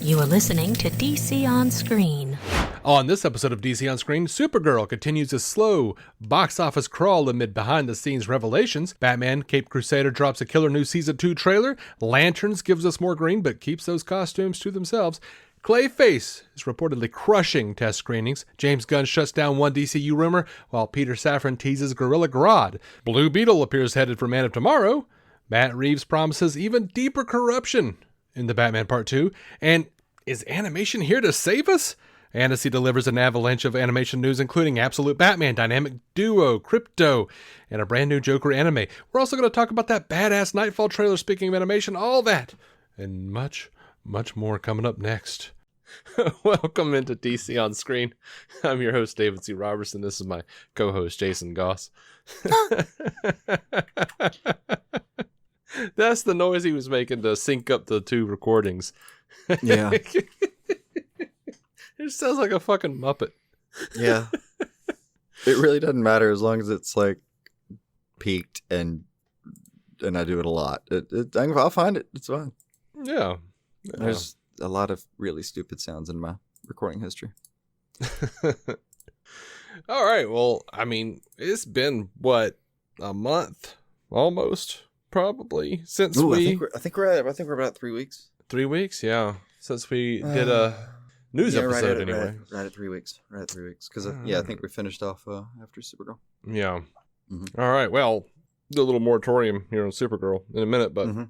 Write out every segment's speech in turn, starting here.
You are listening to DC On Screen. On this episode of DC On Screen, Supergirl continues a slow box office crawl amid behind-the-scenes revelations. Batman Caped Crusader drops a killer new Season 2 trailer. Lanterns gives us more green, but keeps those costumes to themselves. Clayface is reportedly crushing test screenings. James Gunn shuts down one DCU rumor, while Peter Safran teases Gorilla Grodd. Blue Beetle appears headed for Man of Tomorrow. Matt Reeves promises even deeper corruption in the Batman Part 2. And is animation here to save us? Annecy delivers an avalanche of animation news, including Absolute Batman, Dynamic Duo, Krypto, and a brand new Joker anime. We're also going to talk about that badass Knightfall trailer, speaking of animation, all that, and much, much more coming up next. Welcome into DC On Screen. I'm your host, David C. Robertson. This is my co-host, Jason Goss. That's the noise he was making to sync up the two recordings. Yeah. It sounds like a fucking Muppet. Yeah. It really doesn't matter as long as it's like peaked and I do it a lot. I'll find it. It's fine. Yeah. There's a lot of really stupid sounds in my recording history. All right. Well, I mean, it's been a month almost, probably since I think we're about 3 weeks. 3 weeks, yeah. Since we did a news episode, anyway. Right at 3 weeks. Because I think we finished off after Supergirl. Yeah. Mm-hmm. All right. Well, do a little moratorium here on Supergirl in a minute, but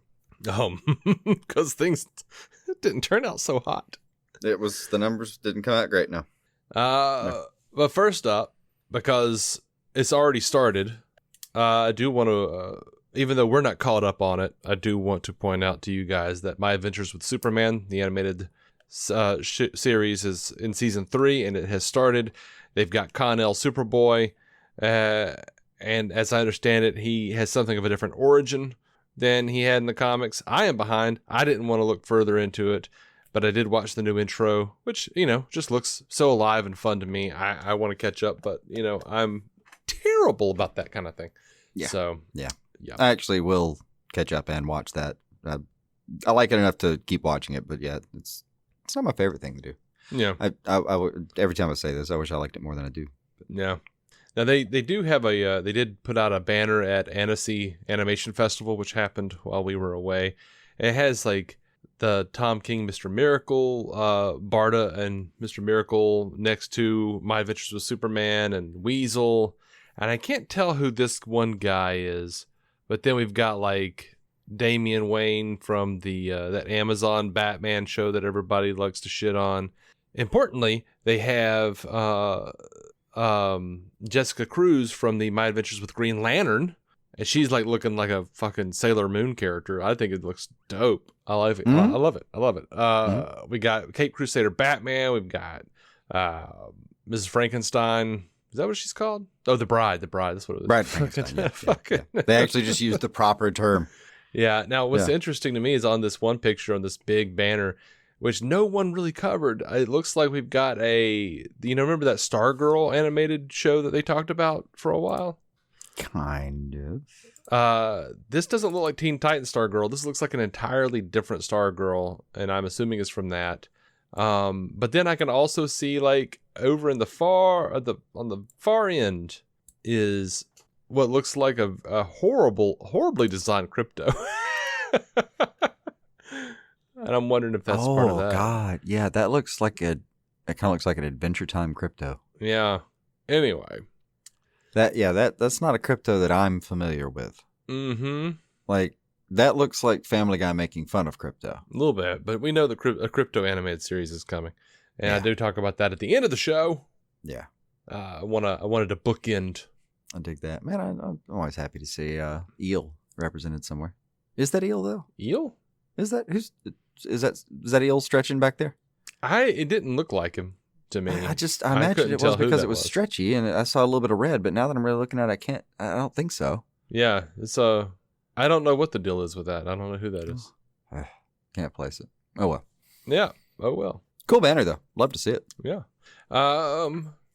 because things didn't turn out so hot. The numbers didn't come out great. No. But first up, because it's already started, I do want to. Even though we're not caught up on it, I do want to point out to you guys that My Adventures with Superman, the animated series, is in season 3 and it has started. They've got Con-El Superboy, and as I understand it, he has something of a different origin than he had in the comics. I am behind. I didn't want to look further into it, but I did watch the new intro, which, just looks so alive and fun to me. I want to catch up, but, I'm terrible about that kind of thing. Yeah. So, yeah. I actually will catch up and watch that. I like it enough to keep watching it, but yeah, it's not my favorite thing to do. Yeah. I every time I say this, I wish I liked it more than I do. But. Yeah. Now they do have they did put out a banner at Annecy Animation Festival, which happened while we were away. It has like the Tom King, Mr. Miracle, Barda and Mr. Miracle next to My Adventures with Superman and Weasel. And I can't tell who this one guy is. But then we've got like Damian Wayne from the that Amazon Batman show that everybody likes to shit on. Importantly, they have Jessica Cruz from the My Adventures with Green Lantern, and she's like looking like a fucking Sailor Moon character. I think it looks dope. I love it. Mm-hmm. I love it. We got Caped Crusader Batman. We've got Mrs. Frankenstein. Is that what she's called? Oh, the Bride. That's what it is. Bride Frankenstein. Yeah. They actually just used the proper term. Yeah. Now, what's interesting to me is on this one picture on this big banner, which no one really covered. It looks like we've got remember that Stargirl animated show that they talked about for a while? Kind of. This doesn't look like Teen Titans Stargirl. This looks like an entirely different Stargirl, and I'm assuming it's from that. But then I can also see like over in the on the far end is what looks like a horribly designed Krypto. And I'm wondering if that's part of that. Oh God. Yeah. That looks like it kind of looks like an Adventure Time Krypto. Yeah. Anyway. That's not a Krypto that I'm familiar with. Mm-hmm. Like, that looks like Family Guy making fun of Krypto. A little bit, but we know a Krypto animated series is coming, and I do talk about that at the end of the show. Yeah, I wanted to bookend. I dig that, man. I'm always happy to see Eel represented somewhere. Is that Eel though? Eel? Is that Eel stretching back there? It didn't look like him to me. I imagined it was because it was stretchy, and I saw a little bit of red. But now that I'm really looking at it, I don't think so. Yeah, it's I don't know what the deal is with that. I don't know who that is. Can't place it. Oh well. Yeah. Oh well. Cool banner though. Love to see it. Yeah.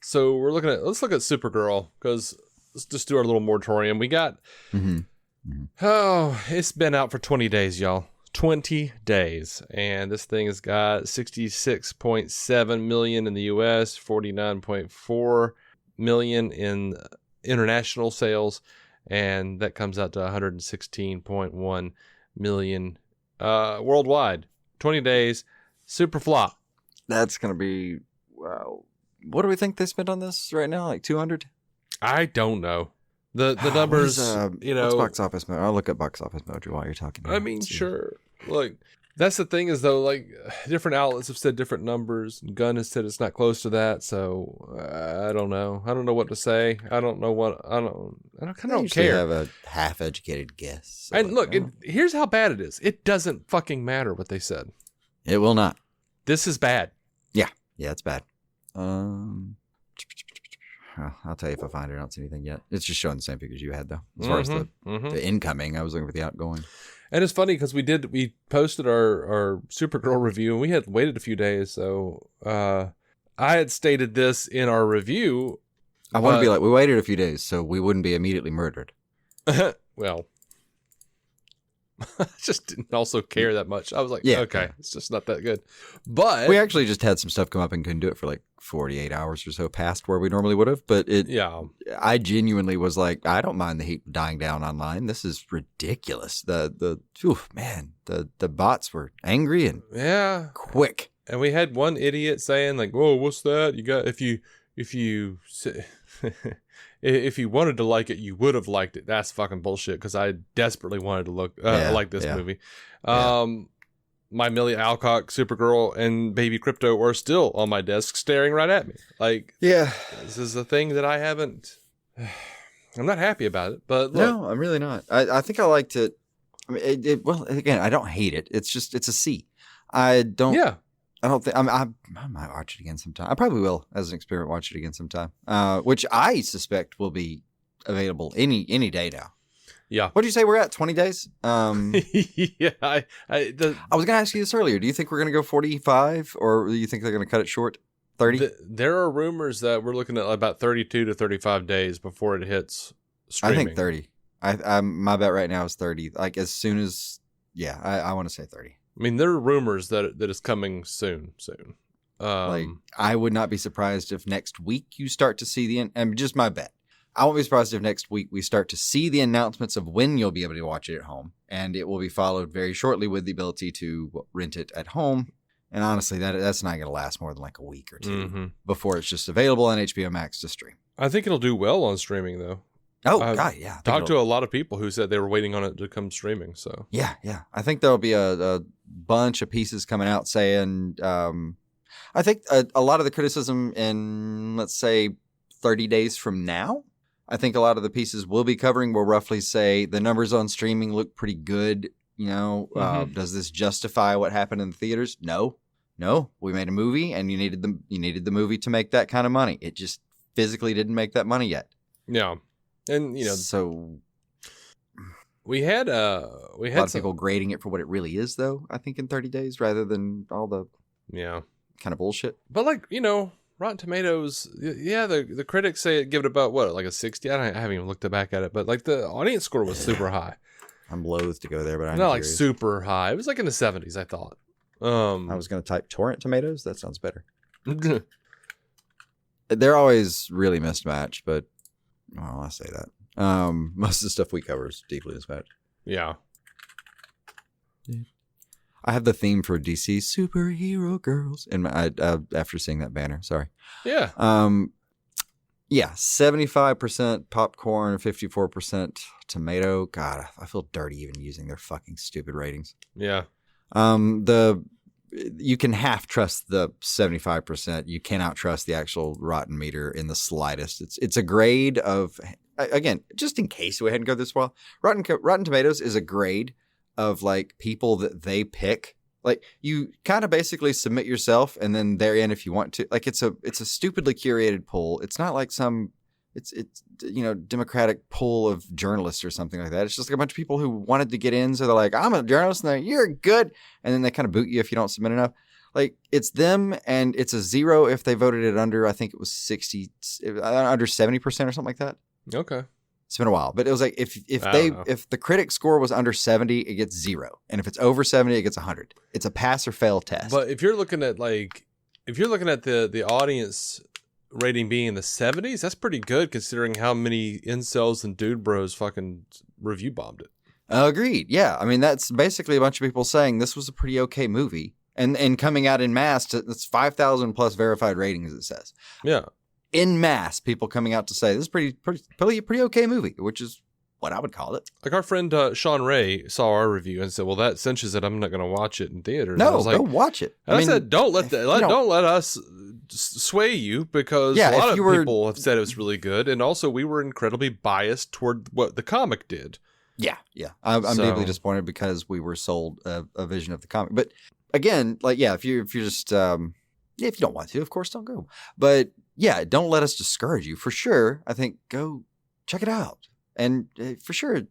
So let's look at Supergirl, because let's just do our little moratorium. We got it's been out for 20 days, y'all. 20 days. And this thing has got 66.7 million in the US, 49.4 million in international sales, and that comes out to 116.1 million worldwide. 20 days, super flop. That's going to be, wow. What do we think they spent on this right now? Like 200? I don't know. The numbers, what's Box Office Mojo? I'll look at Box Office Mojo while you're talking. I mean, sure. Look, that's the thing is, though, like, different outlets have said different numbers. Gunn has said it's not close to that, so I don't know. I don't know what to say. I don't know what, I kind of don't care. I have a half-educated guess. So and look, here's how bad it is. It doesn't fucking matter what they said. It will not. This is bad. Yeah, it's bad. I'll tell you if I find it. I don't see anything yet. It's just showing the same figures you had, though. As far as the incoming, I was looking for the outgoing. And it's funny because we posted our Supergirl review, and we had waited a few days. So I had stated this in our review. I want to be like, we waited a few days so we wouldn't be immediately murdered. Well, I just didn't also care that much. I was like, okay, it's just not that good. But we actually just had some stuff come up and couldn't do it for like 48 hours or so past where we normally would have. But I genuinely was like, I don't mind the heat dying down online. This is ridiculous. The bots were angry and quick. And we had one idiot saying like, "Whoa, what's that? You got if you if you wanted to like it, you would have liked it." That's fucking bullshit. Because I desperately wanted to like this movie. My Millie Alcock, Supergirl, and Baby Krypto are still on my desk, staring right at me. Like, this is a thing that I haven't. I'm not happy about it, but look. No, I'm really not. I think I liked it. I mean, well, again, I don't hate it. It's just it's a C. I don't. Yeah. I don't think I might watch it again sometime. I probably will, as an experiment, watch it again sometime. Which I suspect will be available any day now. Yeah. What did you say we're at? 20 days? Yeah. I was going to ask you this earlier. Do you think we're going to go 45, or do you think they're going to cut it short? 30? There are rumors that we're looking at about 32 to 35 days before it hits streaming. I think 30. My bet right now is 30. Like as soon as, I want to say 30. I mean, there are rumors that it's coming soon. Like, I would not be surprised if next week you start to see just my bet. I won't be surprised if next week we start to see the announcements of when you'll be able to watch it at home. And it will be followed very shortly with the ability to rent it at home. And honestly, that's not going to last more than like a week or two before it's just available on HBO Max to stream. I think it'll do well on streaming, though. Oh, God, yeah. Talked to a lot of people who said they were waiting on it to come streaming. So yeah. I think there'll be a bunch of pieces coming out saying, I think a lot of the criticism in, let's say, 30 days from now, I think a lot of the pieces we'll be covering will roughly say the numbers on streaming look pretty good. You know, does this justify what happened in the theaters? No. We made a movie, and you needed the movie to make that kind of money. It just physically didn't make that money yet. Yeah, and so we had a lot of people grading it for what it really is, though. I think in 30 days, rather than all the kind of bullshit. But like Rotten Tomatoes, the critics give it about what, like a 60? I haven't even looked back at it, but like the audience score was super high. I'm loath to go there, but I'm not curious. Like super high. It was like in the 70s, I thought. I was going to type torrent tomatoes. That sounds better. They're always really mismatched, but I say that. Most of the stuff we cover is deeply mismatched. Yeah. I have the theme for DC Superhero Girls in my after seeing that banner. Sorry. Yeah. 75% popcorn, 54% tomato. God, I feel dirty even using their fucking stupid ratings. Yeah. You can half trust the 75%. You cannot trust the actual rotten meter in the slightest. It's a grade of, again, just in case we hadn't go this well, Rotten Tomatoes is a grade of like people that they pick. Like you kind of basically submit yourself, and then they're in if you want to. Like it's a stupidly curated poll. It's not like it's democratic pool of journalists or something like that. It's just like a bunch of people who wanted to get in, so they're like, I'm a journalist, and they're like, you're good, and then they kind of boot you if you don't submit enough. Like it's them, and it's a 0 if they voted it under. I think it was 60, under 70% or something like that. Okay. It's been a while, but it was like if I don't know. the critic score was under 70, it gets 0, and if it's over 70, it gets 100. It's a pass or fail test. But if you're looking at the audience rating being in the 70s, that's pretty good considering how many incels and dude bros fucking review bombed it. Agreed. Yeah, I mean that's basically a bunch of people saying this was a pretty okay movie, and coming out in mass. It's 5,000 plus verified ratings. It says. Yeah. In mass, people coming out to say this is pretty okay movie, which is what I would call it. Like our friend Sean Ray saw our review and said, "Well, that cinches it. I'm not going to watch it in theaters." No, and I was like, go watch it. I said, "Don't let us sway you," because a lot of people have said it was really good, and also we were incredibly biased toward what the comic did. Yeah. I'm deeply disappointed because we were sold a vision of the comic. But again, like if you're just if you don't want to, of course, don't go. But yeah, don't let us discourage you. For sure, I think go check it out, and for sure,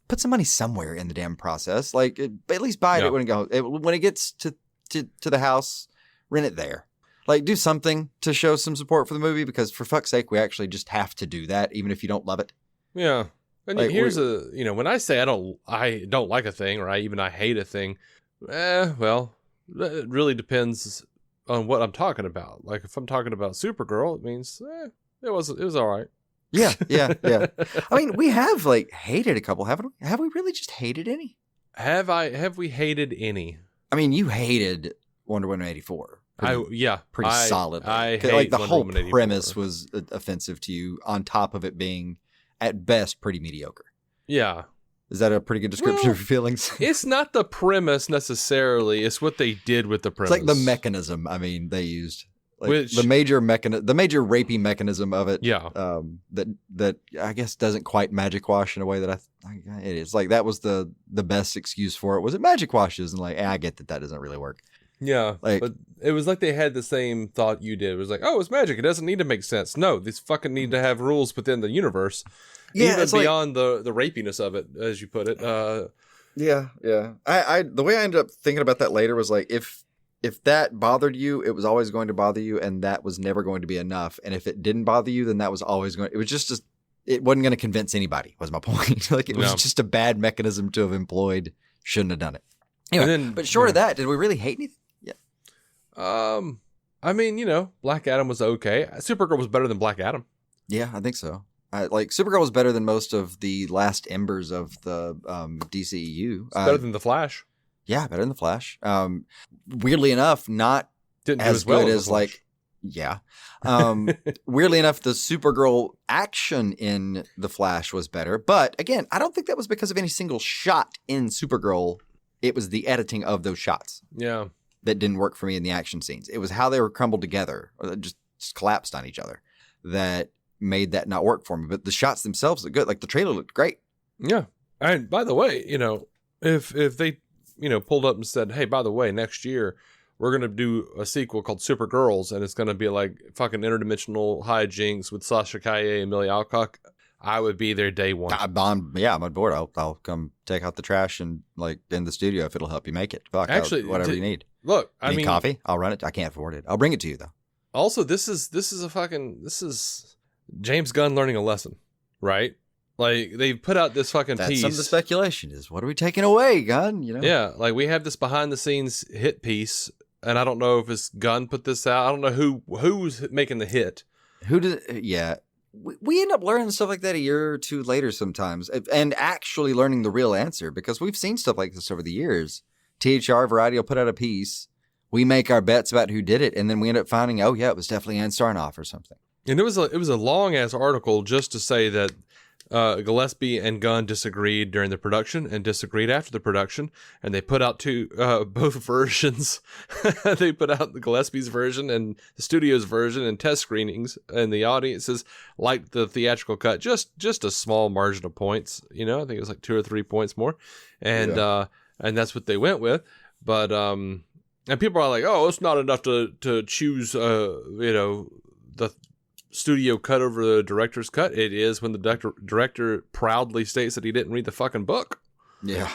put some money somewhere in the damn process. Like at least buy it when it gets to the house, rent it there. Like do something to show some support for the movie because for fuck's sake, we actually just have to do that, even if you don't love it. Yeah. And like, here's when I say I don't like a thing or I hate a thing, well, it really depends on what I'm talking about. Like if I'm talking about Supergirl, it means it was all right. Yeah. I mean, we have hated a couple, haven't we? Have we really just hated any? Have we hated any? I mean, you hated Wonder Woman 84. Pretty solid. I hate the Wonder whole Woman 84. premise was offensive to you. On top of it being, at best, pretty mediocre. Yeah. Is that a pretty good description of your feelings? It's not the premise necessarily. It's what they did with the premise. It's like the mechanism. I mean, they used the major rapey mechanism of it. Yeah. That I guess doesn't quite magic wash in a way that it is. Like that was the best excuse for it. Was it magic washes? And I get that doesn't really work. Yeah, but it was like they had the same thought you did. It was like, oh, it's magic. It doesn't need to make sense. No, these fucking need to have rules within the universe. Yeah, even beyond the rapiness of it, as you put it. Yeah. I the way I ended up thinking about that later was like, if that bothered you, it was always going to bother you, and that was never going to be enough. And if it didn't bother you, then that was always going. It was just it wasn't going to convince anybody. Was my point. Like it was just a bad mechanism to have employed. Shouldn't have done it. Anyway, but short of that, did we really hate anything? I mean, Black Adam was okay. Supergirl was better than Black Adam. Yeah, I think so. Supergirl was better than most of the last embers of the DCEU. It's better than the Flash. Yeah, better than the Flash. Weirdly enough, not Didn't as do as well good as the Flash. Weirdly enough, the Supergirl action in the Flash was better. But again, I don't think that was because of any single shot in Supergirl. It was the editing of those shots. Yeah. That didn't work for me in the action scenes. It was how they were crumbled together, or just collapsed on each other, that made that not work for me. But the shots themselves look good. Like the trailer looked great. Yeah. And by the way, if they, pulled up and said, hey, by the way, next year we're going to do a sequel called Supergirls, and it's going to be like fucking interdimensional hijinks with Sasha Calle and Millie Alcock, I would be there day one. I'm on board. I'll come take out the trash and in the studio if it'll help you make it. Fuck, actually, whatever you need. Look, I mean, coffee. I'll run it. I can't afford it. I'll bring it to you though. Also, this is James Gunn learning a lesson, right? Like they put out this fucking That's piece. Some of the speculation is, what are we taking away, Gunn? Yeah, like we have this behind the scenes hit piece, and I don't know if it's Gunn put this out. I don't know who's making the hit. Who did? Yeah. We end up learning stuff like that a year or two later sometimes, and actually learning the real answer, because we've seen stuff like this over the years. THR Variety will put out a piece. We make our bets about who did it, and then we end up finding, oh yeah, it was definitely Ann Sarnoff or something. And it was a long ass article just to say that Gillespie and Gunn disagreed during the production and disagreed after the production, and they put out both versions. They put out the Gillespie's version and the studio's version and test screenings, and the audiences liked the theatrical cut just a small margin of points. I think it was like 2 or 3 points more, and that's what they went with. But and people are like, oh, it's not enough to choose the studio cut over the director's cut. It is when the director proudly states that he didn't read the fucking book. Yeah.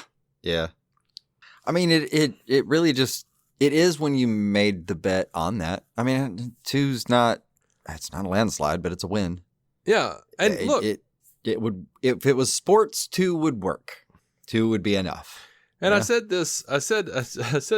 I mean, it really just, it is when you made the bet on that. I mean, it's not a landslide, but it's a win. Yeah. And look, it would, if it was sports, 2 would work. 2 would be enough. And Yeah. I said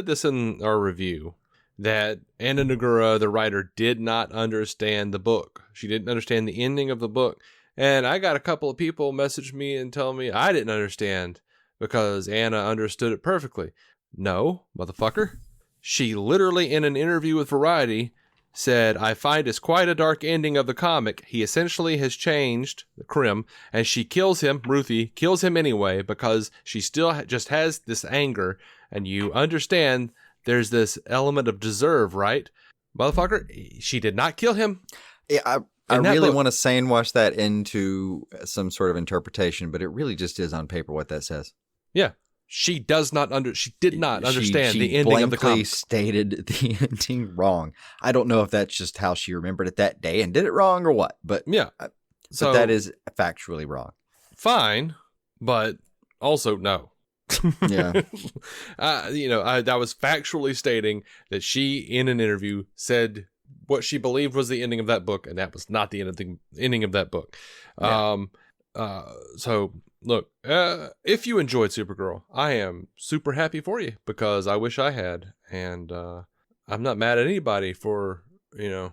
this in our review, that Anna Nagura, the writer, did not understand the book. She didn't understand the ending of the book. And I got a couple of people message me and tell me I didn't understand because Anna understood it perfectly. No, motherfucker. She literally, in an interview with Variety, said, I find it's quite a dark ending of the comic. He essentially has changed, Krim, and she kills him, Ruthie, kills him anyway because she still just has this anger. And you understand there's this element of deserve, right? Motherfucker, she did not kill him. Yeah, I really want to sane wash that into some sort of interpretation, but it really just is on paper what that says. Yeah. She did not understand she the ending of the blankly comic. stated the ending wrong. I don't know if that's just how she remembered it that day and did it wrong or what, but Yeah. So that is factually wrong. Fine, but also no. Yeah. That was factually stating that she, in an interview, said what she believed was the ending of that book, and that was not the ending of that book. Yeah. So look, if you enjoyed Supergirl, I am super happy for you because I wish I had, and I'm not mad at anybody for, and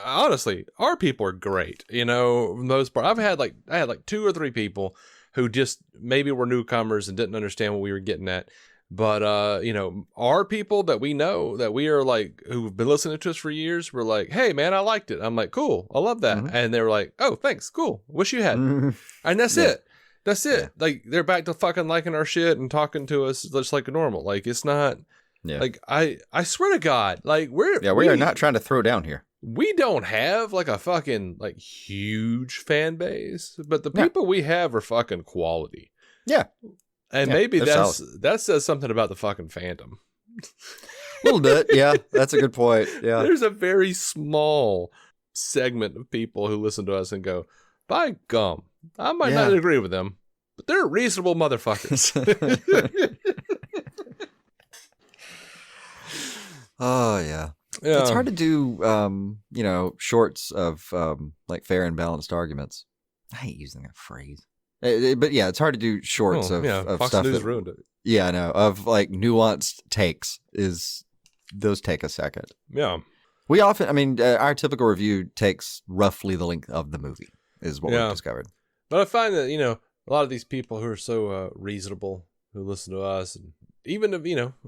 honestly, our people are great. For the most part, I had like 2 or 3 people who just maybe were newcomers and didn't understand what we were getting at. But, our people that we know, that we are like, who've been listening to us for years, were like, hey, man, I liked it. I'm like, cool. I love that. Mm-hmm. And they were like, oh, thanks. Cool. Wish you had. And that's it. That's it. Yeah. Like, they're back to fucking liking our shit and talking to us just like normal. Like, it's not, like, I swear to God, like, we are not trying to throw down here. We don't have like a fucking like huge fan base, but the people we have are fucking quality. Yeah. And maybe that says something about the fucking fandom. A little bit, yeah. That's a good point. Yeah. There's a very small segment of people who listen to us and go, by gum, I might not agree with them, but they're reasonable motherfuckers. Oh, yeah. It's hard to do, shorts of like fair and balanced arguments. I hate using that phrase. But yeah, it's hard to do shorts of Fox stuff News that ruined it. Yeah, I know. Of like nuanced takes those take a second. Yeah. We often, our typical review takes roughly the length of the movie is what we've discovered. But I find that, a lot of these people who are so reasonable, who listen to us, and even if,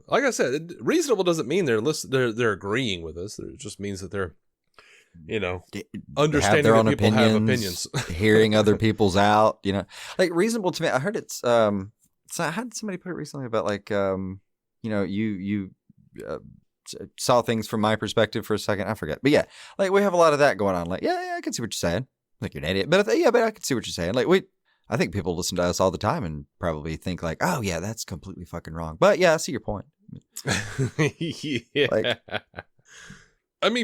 like I said, reasonable doesn't mean they're agreeing with us. It just means that they're, understanding that people have opinions. Hearing other people's out, like reasonable to me. I heard it's, so I had somebody put it recently about like, you saw things from my perspective for a second. I forget. But yeah, like we have a lot of that going on. Like, yeah, I can see what you're saying. Like you're an idiot. But I can see what you're saying. Like I think people listen to us all the time and probably think like, oh yeah, that's completely fucking wrong. But yeah, I see your point. Yeah. Like,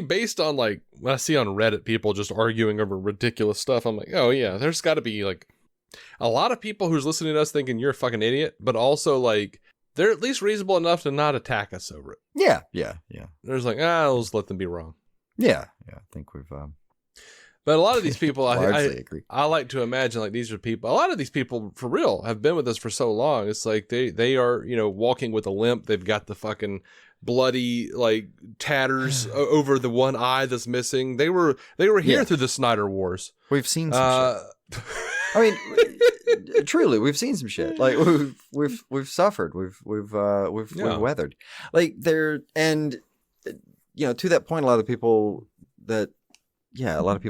based on like when I see on Reddit people just arguing over ridiculous stuff, I'm like, oh yeah, there's got to be like a lot of people who's listening to us thinking you're a fucking idiot, but also like they're at least reasonable enough to not attack us over it. Yeah. There's like, I'll just let them be wrong. Yeah. I think we've. But a lot of these people, I agree. I like to imagine like these are people. A lot of these people, for real, have been with us for so long. It's like they are walking with a limp. They've got the fucking bloody like tatters over the one eye that's missing. They were here through the Snyder Wars. We've seen some shit. Truly, we've seen some shit. Like we've suffered. We've weathered. Like there, and to that point, a lot of people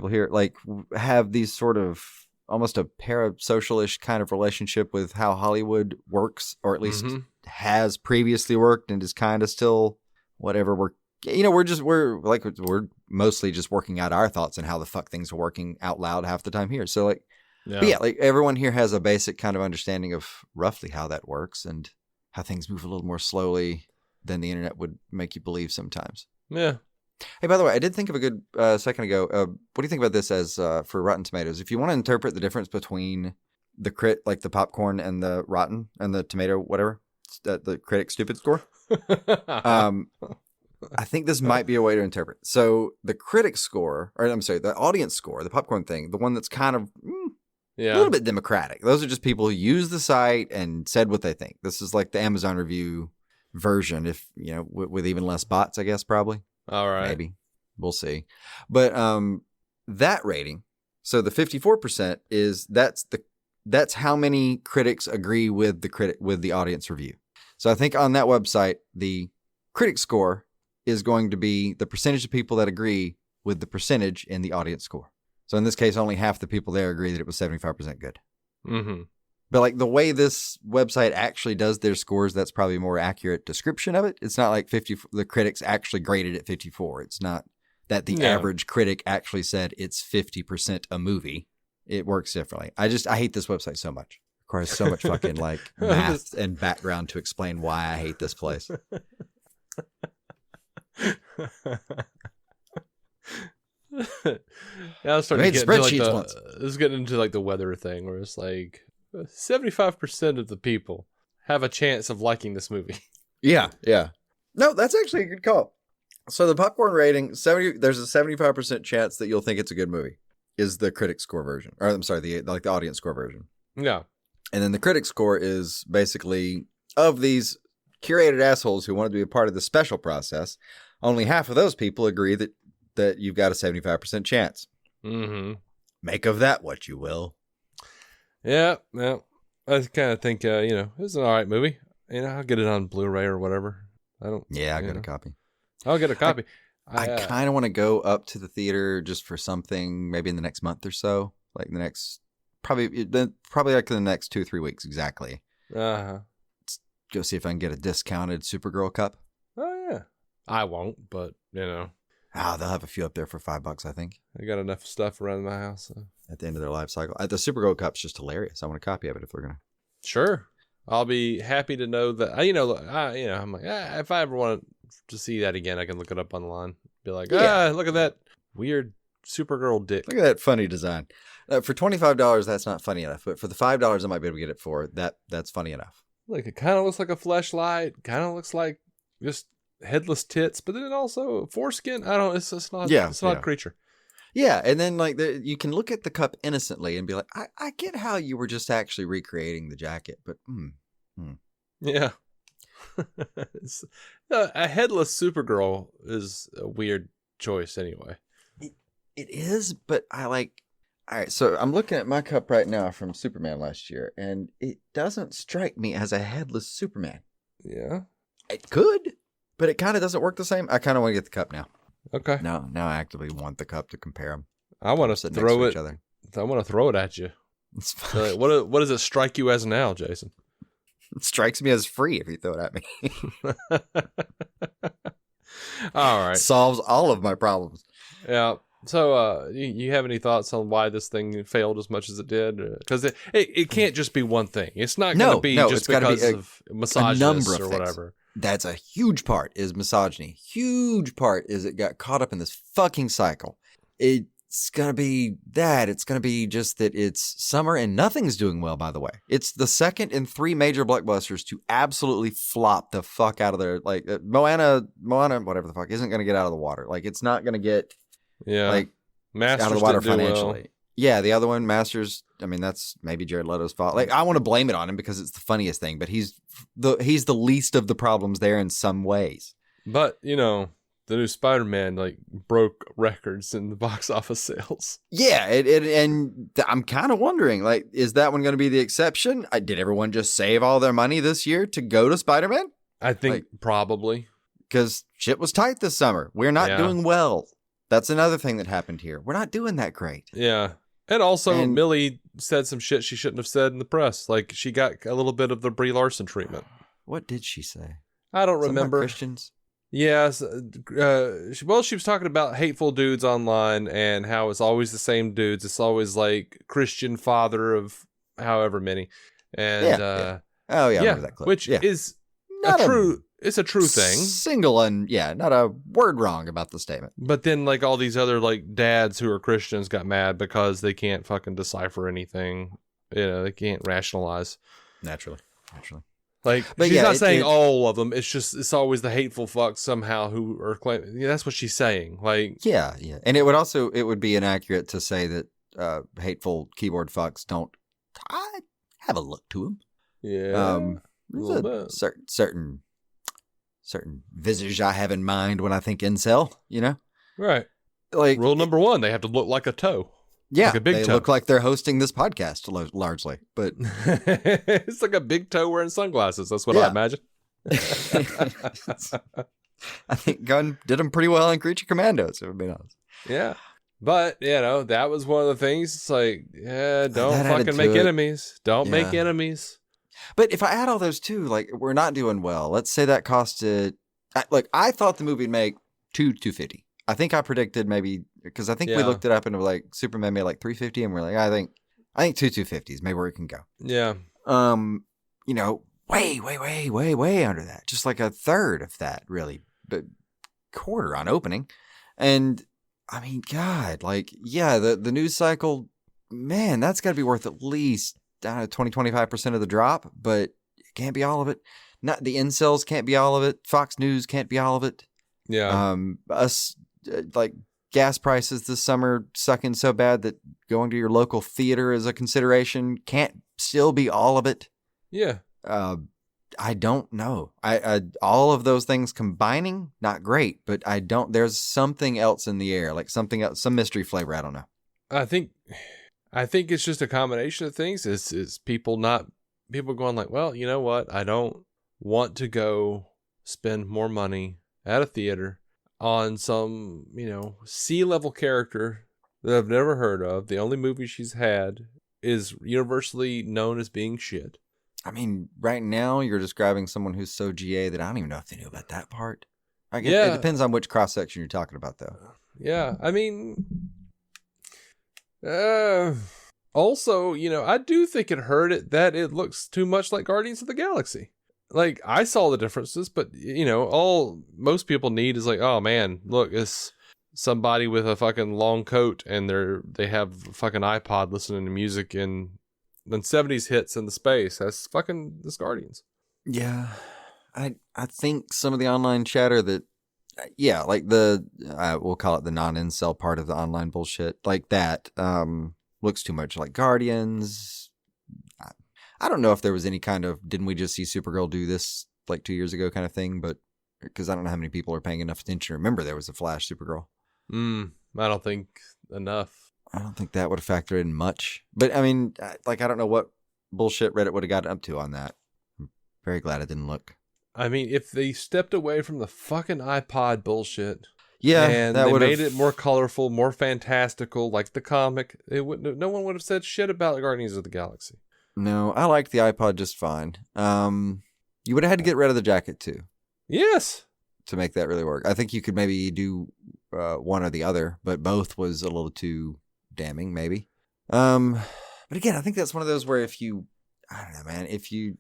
here like have these sort of almost a parasocial-ish kind of relationship with how Hollywood works, or at least has previously worked and is kind of still whatever. We're mostly just working out our thoughts and how the fuck things are working out loud half the time here. So like, like everyone here has a basic kind of understanding of roughly how that works and how things move a little more slowly than the internet would make you believe sometimes. Yeah. Hey, by the way, I did think of a good second ago. What do you think about this as for Rotten Tomatoes? If you want to interpret the difference between the crit, like the popcorn, and the rotten and the tomato, whatever, the critic stupid score, I think this might be a way to interpret. So the critic score, or I'm sorry, the audience score, the popcorn thing, the one that's kind of A little bit democratic. Those are just people who used the site and said what they think. This is like the Amazon review version, if with even less bots, I guess, probably. All right. Maybe. We'll see. But that rating, so the 54% that's how many critics agree with the audience review. So I think on that website, the critic score is going to be the percentage of people that agree with the percentage in the audience score. So in this case, only half the people there agree that it was 75% good. Mm-hmm. But like the way this website actually does their scores, that's probably a more accurate description of it. It's not like the critics actually graded at 54. It's not that the average critic actually said it's 50% a movie. It works differently. I hate this website so much. It requires so much fucking like math and background to explain why I hate this place. I was starting to get into like this is getting into like the weather thing where it's like 75% of the people have a chance of liking this movie. Yeah. No, that's actually a good call. So the popcorn rating, there's a 75% chance that you'll think it's a good movie, is the critic score version. Or I'm sorry, the audience score version. Yeah. And then the critic score is basically of these curated assholes who wanted to be a part of the special process, only half of those people agree that you've got a 75% chance. Mm-hmm. Make of that what you will. Yeah. I kind of think, it's an all right movie. I'll get it on Blu-ray or whatever. I'll get a copy. I'll get a copy. I kind of want to go up to the theater just for something, maybe in the next month or so, like the next, probably like in the next 2-3 weeks exactly. Uh-huh. Go see if I can get a discounted Supergirl cup. Oh yeah, I won't, but they'll have a few up there for $5, I think. I got enough stuff around my house at the end of their life cycle. The Supergirl cup's just hilarious. I want a copy of it if they're gonna. Sure, I'll be happy to know that. I'm like, if I ever want to see that again, I can look it up online. Be like, look at that weird Supergirl dick. Look at that funny design. For $25, that's not funny enough. But for the $5 I might be able to get it for, that's funny enough. Like, it kind of looks like a fleshlight. Kind of looks like just headless tits, but then it also foreskin. I don't. It's not. Yeah, it's not a creature. Yeah, and then like you can look at the cup innocently and be like, I get how you were just actually recreating the jacket, but yeah. A headless Supergirl is a weird choice anyway. It is, but I like. All right, so I'm looking at my cup right now from Superman last year, and it doesn't strike me as a headless Superman. Yeah. It could, but it kind of doesn't work the same. I kind of want to get the cup now. Okay. Now I actively want the cup to compare them. I want to throw it. I want to throw it at you. It's fine. So what does it strike you as now, Jason? It strikes me as free if you throw it at me. All right. Solves all of my problems. Yeah. So, you have any thoughts on why this thing failed as much as it did? Because it can't just be one thing. It's not going to be just because of misogyny or whatever. That's a huge part is misogyny. Huge part is it got caught up in this fucking cycle. It's going to be that. It's going to be just that it's summer and nothing's doing well, by the way. It's the second in 3 major blockbusters to absolutely flop the fuck out of there. Like, Moana, whatever the fuck, isn't going to get out of the water. Like, it's not going to get... Yeah, like Masters out of the water financially. Well. Yeah, the other one, Masters. I mean, that's maybe Jared Leto's fault. Like, I want to blame it on him because it's the funniest thing, but he's the least of the problems there in some ways. But the new Spider-Man like broke records in the box office sales. Yeah, and I'm kind of wondering, like, is that one going to be the exception? Did everyone just save all their money this year to go to Spider-Man? I think probably because shit was tight this summer. We're not doing well. That's another thing that happened here. We're not doing that great. Yeah. And also, Millie said some shit she shouldn't have said in the press. Like, she got a little bit of the Brie Larson treatment. What did she say? I don't remember. Christians? Yes. She was talking about hateful dudes online and how it's always the same dudes. It's always like Christian father of however many. And, Oh, yeah, I remember that clip. Which is not it's a true thing. Single and, not a word wrong about the statement. But then, like, all these other, like, dads who are Christians got mad because they can't fucking decipher anything. They can't rationalize. Naturally. Like, but she's not saying all of them. It's always the hateful fucks somehow who are claiming. Yeah, that's what she's saying. Like, yeah. And it would be inaccurate to say that hateful keyboard fucks don't have a look to them. Yeah. There's a certain visage I have in mind when I think incel, you know? Right. Like Rule number 1, they have to look like a toe. Yeah, like a big they toe. look like they're hosting this podcast largely, but it's like a big toe wearing sunglasses. That's what I imagine. I think Gunn did them pretty well in Creature Commandos, if I'm being honest. Yeah. But, that was one of the things. It's like, don't fucking make enemies. Don't make enemies. But if I add all those too, like, we're not doing well. Let's say that costed, I thought the movie would make $250. I think I predicted maybe, because I think we looked it up and it was like Superman made like $350, and we're like, I think $250 is maybe where it can go. Yeah. Way under that. Just like a third of that, really, but quarter on opening. And I mean, God, like, the news cycle, man, that's got to be worth at least 20-25% of the drop, but it can't be all of it. Not the incels can't be all of it. Fox News can't be all of it. Yeah. Like gas prices this summer sucking so bad that going to your local theater is a consideration can't still be all of it. Yeah. I don't know. I all of those things combining, not great, but there's something else in the air, like something else, some mystery flavor. I don't know. I think it's just a combination of things. Is people going like, well, you know what? I don't want to go spend more money at a theater on some, C-level character that I've never heard of. The only movie she's had is universally known as being shit. I mean, right now you're describing someone who's so GA that I don't even know if they knew about that part. It depends on which cross-section you're talking about, though. Yeah, I mean, also, I do think it hurt it that it looks too much like Guardians of the Galaxy. Like, I saw the differences, but, all most people need is like, oh, man, look, it's somebody with a fucking long coat and they have a fucking iPod listening to music and then 70s hits in the space. That's fucking this Guardians. Yeah. I think some of the online chatter that, like we'll call it the non-incel part of the online bullshit, like that looks too much like Guardians. I don't know if there was any kind of, didn't we just see Supergirl do this like 2 years ago kind of thing, but because I don't know how many people are paying enough attention to remember there was a Flash Supergirl. I don't think enough. I don't think that would have factored in much. But I mean, I don't know what bullshit Reddit would have gotten up to on that. I'm very glad it didn't look. I mean, if they stepped away from the fucking iPod bullshit, and they made it more colorful, more fantastical, like the comic, no one would have said shit about Guardians of the Galaxy. No, I liked the iPod just fine. You would have had to get rid of the jacket too. Yes. To make that really work. I think you could maybe do one or the other, but both was a little too damning, maybe. But again, I think that's one of those where I don't know, man, if you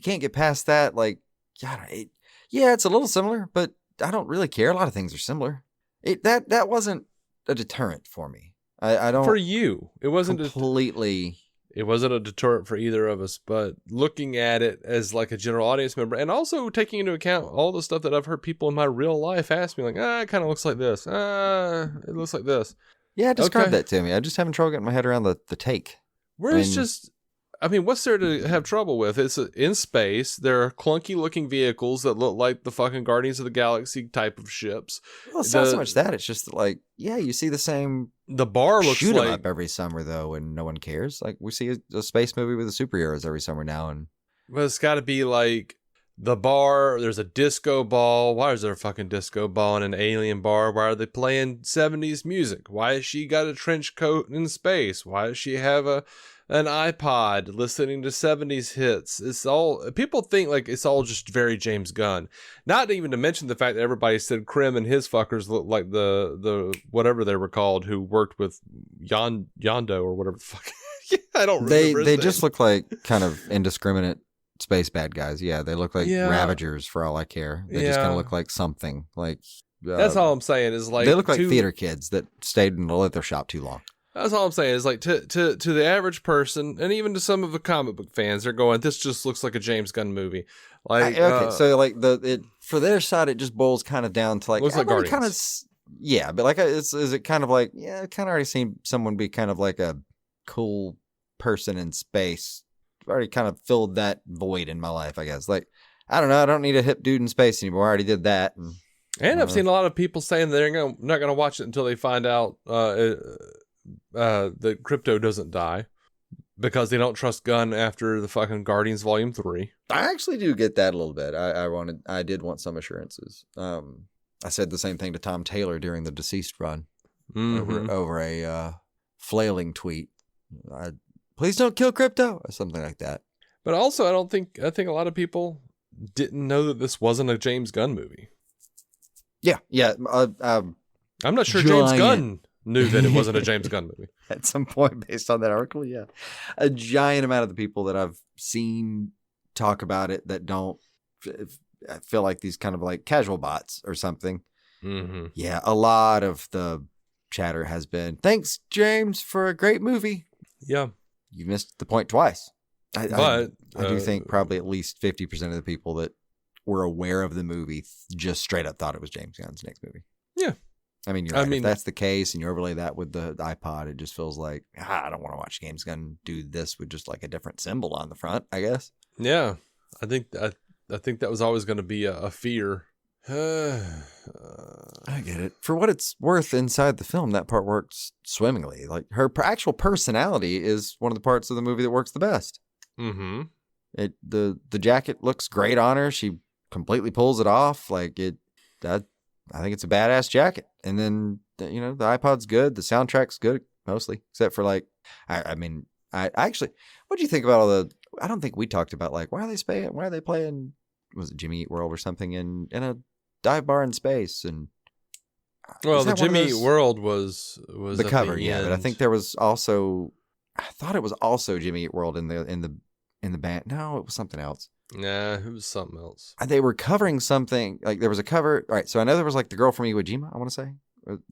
can't get past that, like, it's a little similar, but I don't really care. A lot of things are similar. That wasn't a deterrent for me. I don't. For you, it wasn't completely. It wasn't a deterrent for either of us, but looking at it as like a general audience member, and also taking into account all the stuff that I've heard people in my real life ask me, like, it kind of looks like this. It looks like this. Yeah, describe that to me. I'm just having trouble getting my head around the take. What's there to have trouble with? It's in space. There are clunky looking vehicles that look like the fucking Guardians of the Galaxy type of ships. Well, it's not so much that. It's just that, like, you see the same. The bar looks shoot 'em like up every summer though, and no one cares. Like, we see a space movie with the superheroes every summer now, and well, it's got to be like the bar. There's a disco ball. Why is there a fucking disco ball in an alien bar? Why are they playing 70s music? Why has she got a trench coat in space? Why does she have an iPod listening to 70s hits? It's all, people think like it's all just very James Gunn. Not even to mention the fact that everybody said Krim and his fuckers look like the whatever they were called who worked with Yondo or whatever the fuck. I don't remember. They just look like kind of indiscriminate space bad guys. Yeah, they look like Ravagers for all I care. They just kind of look like something. Like that's all I'm saying is like they look like theater kids that stayed in the leather shop too long. That's all I'm saying is like to the average person and even to some of the comic book fans, they're going, this just looks like a James Gunn movie. Like so like for their side, it just boils kind of down to like looks like Guardians. Yeah, but like, is it kind of like, yeah, I kind of already seen someone be kind of like a cool person in space. I've already kind of filled that void in my life, I guess. Like, I don't know. I don't need a hip dude in space anymore. I already did that. And I've seen a lot of people saying they're not going to watch it until they find out that Krypto doesn't die because they don't trust Gunn after the fucking Guardians Volume 3. I actually do get that a little bit. I did want some assurances. I said the same thing to Tom Taylor during the Deceased run over a flailing tweet. Please don't kill Krypto or something like that. But also, I think a lot of people didn't know that this wasn't a James Gunn movie. Yeah. I'm not sure James Gunn knew that it wasn't a James Gunn movie. At some point, based on that article, yeah. A giant amount of the people that I've seen talk about it that don't feel like these kind of like casual bots or something. Mm-hmm. Yeah, a lot of the chatter has been, thanks, James, for a great movie. Yeah. You missed the point twice. I do think probably at least 50% of the people that were aware of the movie just straight up thought it was James Gunn's next movie. Yeah. I mean, if that's the case and you overlay that with the iPod, it just feels like, I don't want to watch James Gunn do this with just like a different symbol on the front, I guess. Yeah. I think that was always going to be a fear. I get it. For what it's worth inside the film, that part works swimmingly. Like her actual personality is one of the parts of the movie that works the best. Mm-hmm. The jacket looks great on her. She completely pulls it off. Like I think it's a badass jacket. And then the iPod's good. The soundtrack's good mostly, except for like, I mean, I actually, what do you think about all the? I don't think we talked about like why are they playing? Was it Jimmy Eat World or something in a dive bar in space? And well, the Jimmy Eat World was the cover, yeah. But I think there was also, I thought it was also Jimmy Eat World in the band. No, it was something else. Nah, it was something else. They were covering something, like there was a cover. All right, so I know there was like the girl from Iwo Jima, I want to say.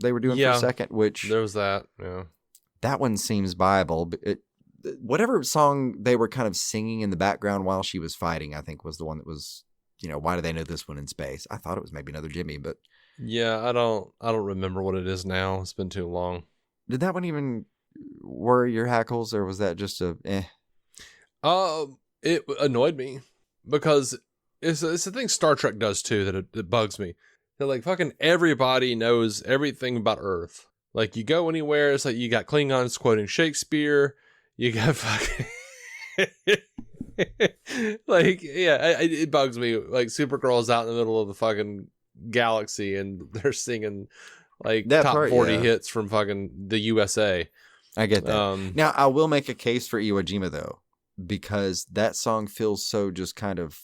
They were doing for a second, which... There was that, yeah. That one seems viable. But whatever song they were kind of singing in the background while she was fighting, I think was the one that was, why do they know this one in space? I thought it was maybe another Jimmy, but... Yeah, I don't remember what it is now. It's been too long. Did that one even worry your hackles, or was that just a eh? It annoyed me. Because it's the thing Star Trek does too that it bugs me. That like fucking everybody knows everything about Earth. Like you go anywhere, it's like you got Klingons quoting Shakespeare. You got fucking like it bugs me. Like Supergirl's out in the middle of the fucking galaxy and they're singing like that top 40 hits from fucking the USA. I get that. Now I will make a case for Iwo Jima though, because that song feels so just kind of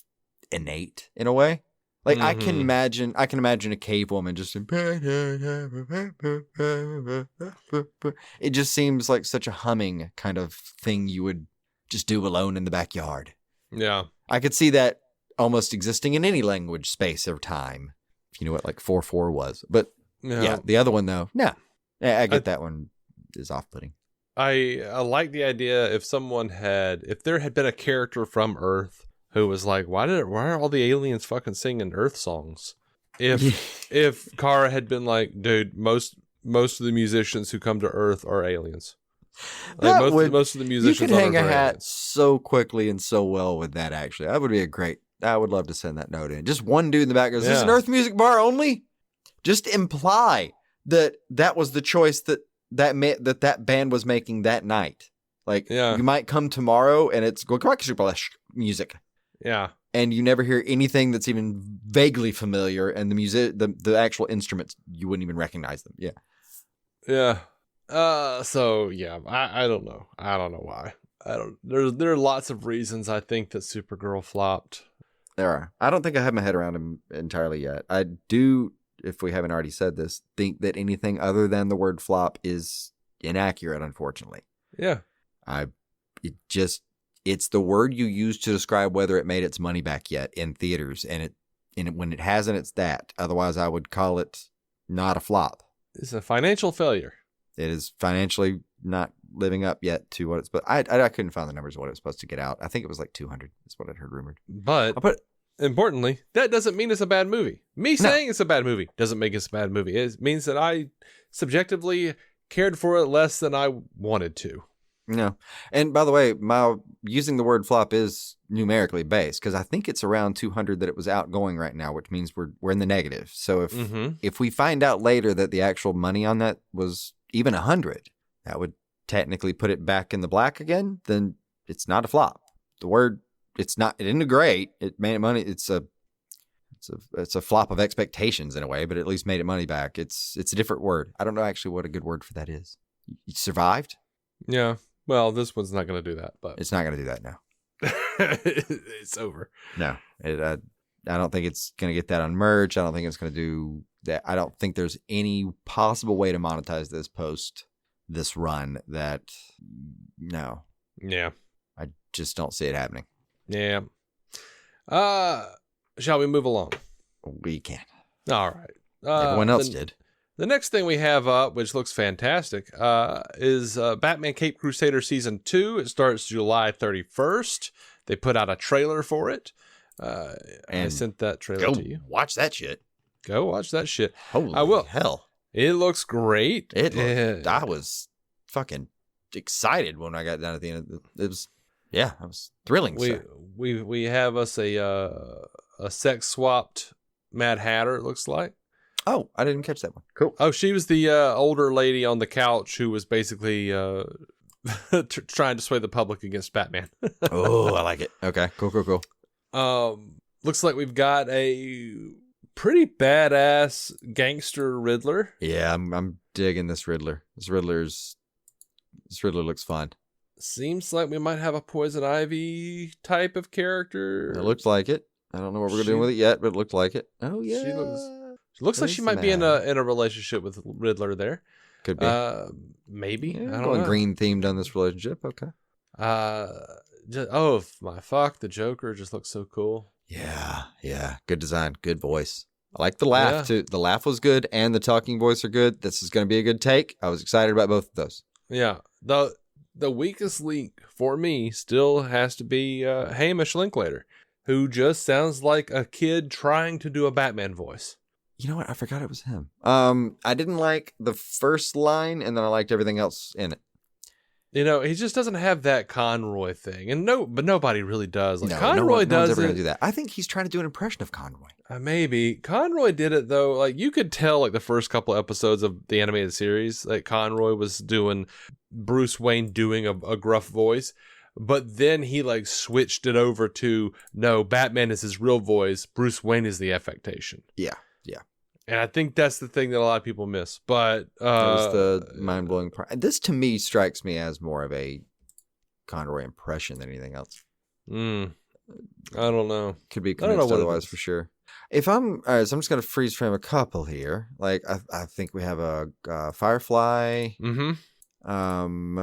innate in a way. Like I can imagine a cave woman just it just seems like such a humming kind of thing you would just do alone in the backyard. Yeah. I could see that almost existing in any language, space, or time. If you know what like 4/4 was. But yeah, the other one though, no. I get that one is off-putting. I like the idea if there had been a character from Earth who was like, why are all the aliens fucking singing Earth songs? If Kara had been like, dude, most of the musicians who come to Earth are aliens. Like most of the musicians you could hang a hat aliens. So quickly and so well with that. Actually, that would be I would love to send that note in. Just one dude in the back goes, "Is this an Earth music bar only?" Just imply that was the choice that band was making that night. Like, you might come tomorrow and it's music. Yeah. And you never hear anything that's even vaguely familiar, and the music, the actual instruments, you wouldn't even recognize them. Yeah. Yeah. So yeah, I don't know. I don't know why. There are lots of reasons I think that Supergirl flopped. There are. I don't think I have my head around him entirely yet. I do, if we haven't already said this, think that anything other than the word flop is inaccurate, unfortunately. Yeah. It's the word you use to describe whether it made its money back yet in theaters, and when it hasn't, it's that. Otherwise, I would call it not a flop. It's a financial failure. It is financially not living up yet to what it's. But I couldn't find the numbers of what it was supposed to get out. I think it was like 200. Is what I'd heard rumored. But importantly, that doesn't mean it's a bad movie. Me No. saying it's a bad movie doesn't make it a bad movie. It means that I subjectively cared for it less than I wanted to. No. And by the way, my using the word flop is numerically based because I think it's around 200 that it was outgoing right now, which means we're in the negative. So if we find out later that the actual money on that was even 100, that would technically put it back in the black again. Then it's not a flop. The word it isn't great. It made it money. It's a flop of expectations in a way, but at least made it money back. It's a different word. I don't know actually what a good word for that is. You survived? Yeah. Well, this one's not going to do that, but It's not going to do that now. it's over. No, I don't think it's going to get that on merch. I don't think it's going to do that. I don't think there's any possible way to monetize this post this run that, no, Yeah. I just don't see it happening. Yeah. Shall we move along? We can. All right. Everyone else did. The next thing we have up, which looks fantastic, is Batman Cape Crusader Season 2. It starts July 31st. They put out a trailer for it. I And sent that trailer Go to you. watch that shit. Go watch that shit. Holy I will. hell. It looks great. I was fucking excited when I got down at the end. It was thrilling. We have us a sex swapped Mad Hatter, it looks like. Oh, I didn't catch that one. Cool. Oh, she was the older lady on the couch who was basically trying to sway the public against Batman. Oh, I like it. Okay, cool. Looks like we've got a pretty badass gangster Riddler. Yeah, I'm digging this Riddler. This Riddler looks fun. Seems like we might have a Poison Ivy type of character. It looks like it. I don't know what we're doing with it yet, but it looked like it. Oh yeah. She looks like There's she might be in a relationship with Riddler there. Could be. Maybe. Yeah, I don't going know. green themed on this relationship. Okay. My fuck, the Joker just looks so cool. Yeah. Good design. Good voice. I like the laugh too. The laugh was good and the talking voice are good. This is going to be a good take. I was excited about both of those. Yeah. The weakest link for me still has to be Hamish Linklater, who just sounds like a kid trying to do a Batman voice. You know what? I forgot it was him. I didn't like the first line, and then I liked everything else in it. You know, he just doesn't have that Conroy thing, but nobody really does. Like No, Conroy no one's does ever it. gonna do that. I think he's trying to do an impression of Conroy. Maybe Conroy did it though. Like you could tell, like the first couple episodes of the animated series, like Conroy was doing Bruce Wayne doing a gruff voice, but then he like switched it over to no, Batman is his real voice. Bruce Wayne is the affectation. Yeah. And I think that's the thing that a lot of people miss. But That was the mind-blowing part. This, to me, strikes me as more of a Conroy impression than anything else. I don't know. Could be I don't know convinced what it otherwise is. for sure. If I'm all right, so I'm just gonna freeze frame a couple here. Like I think we have a Firefly. Mm-hmm.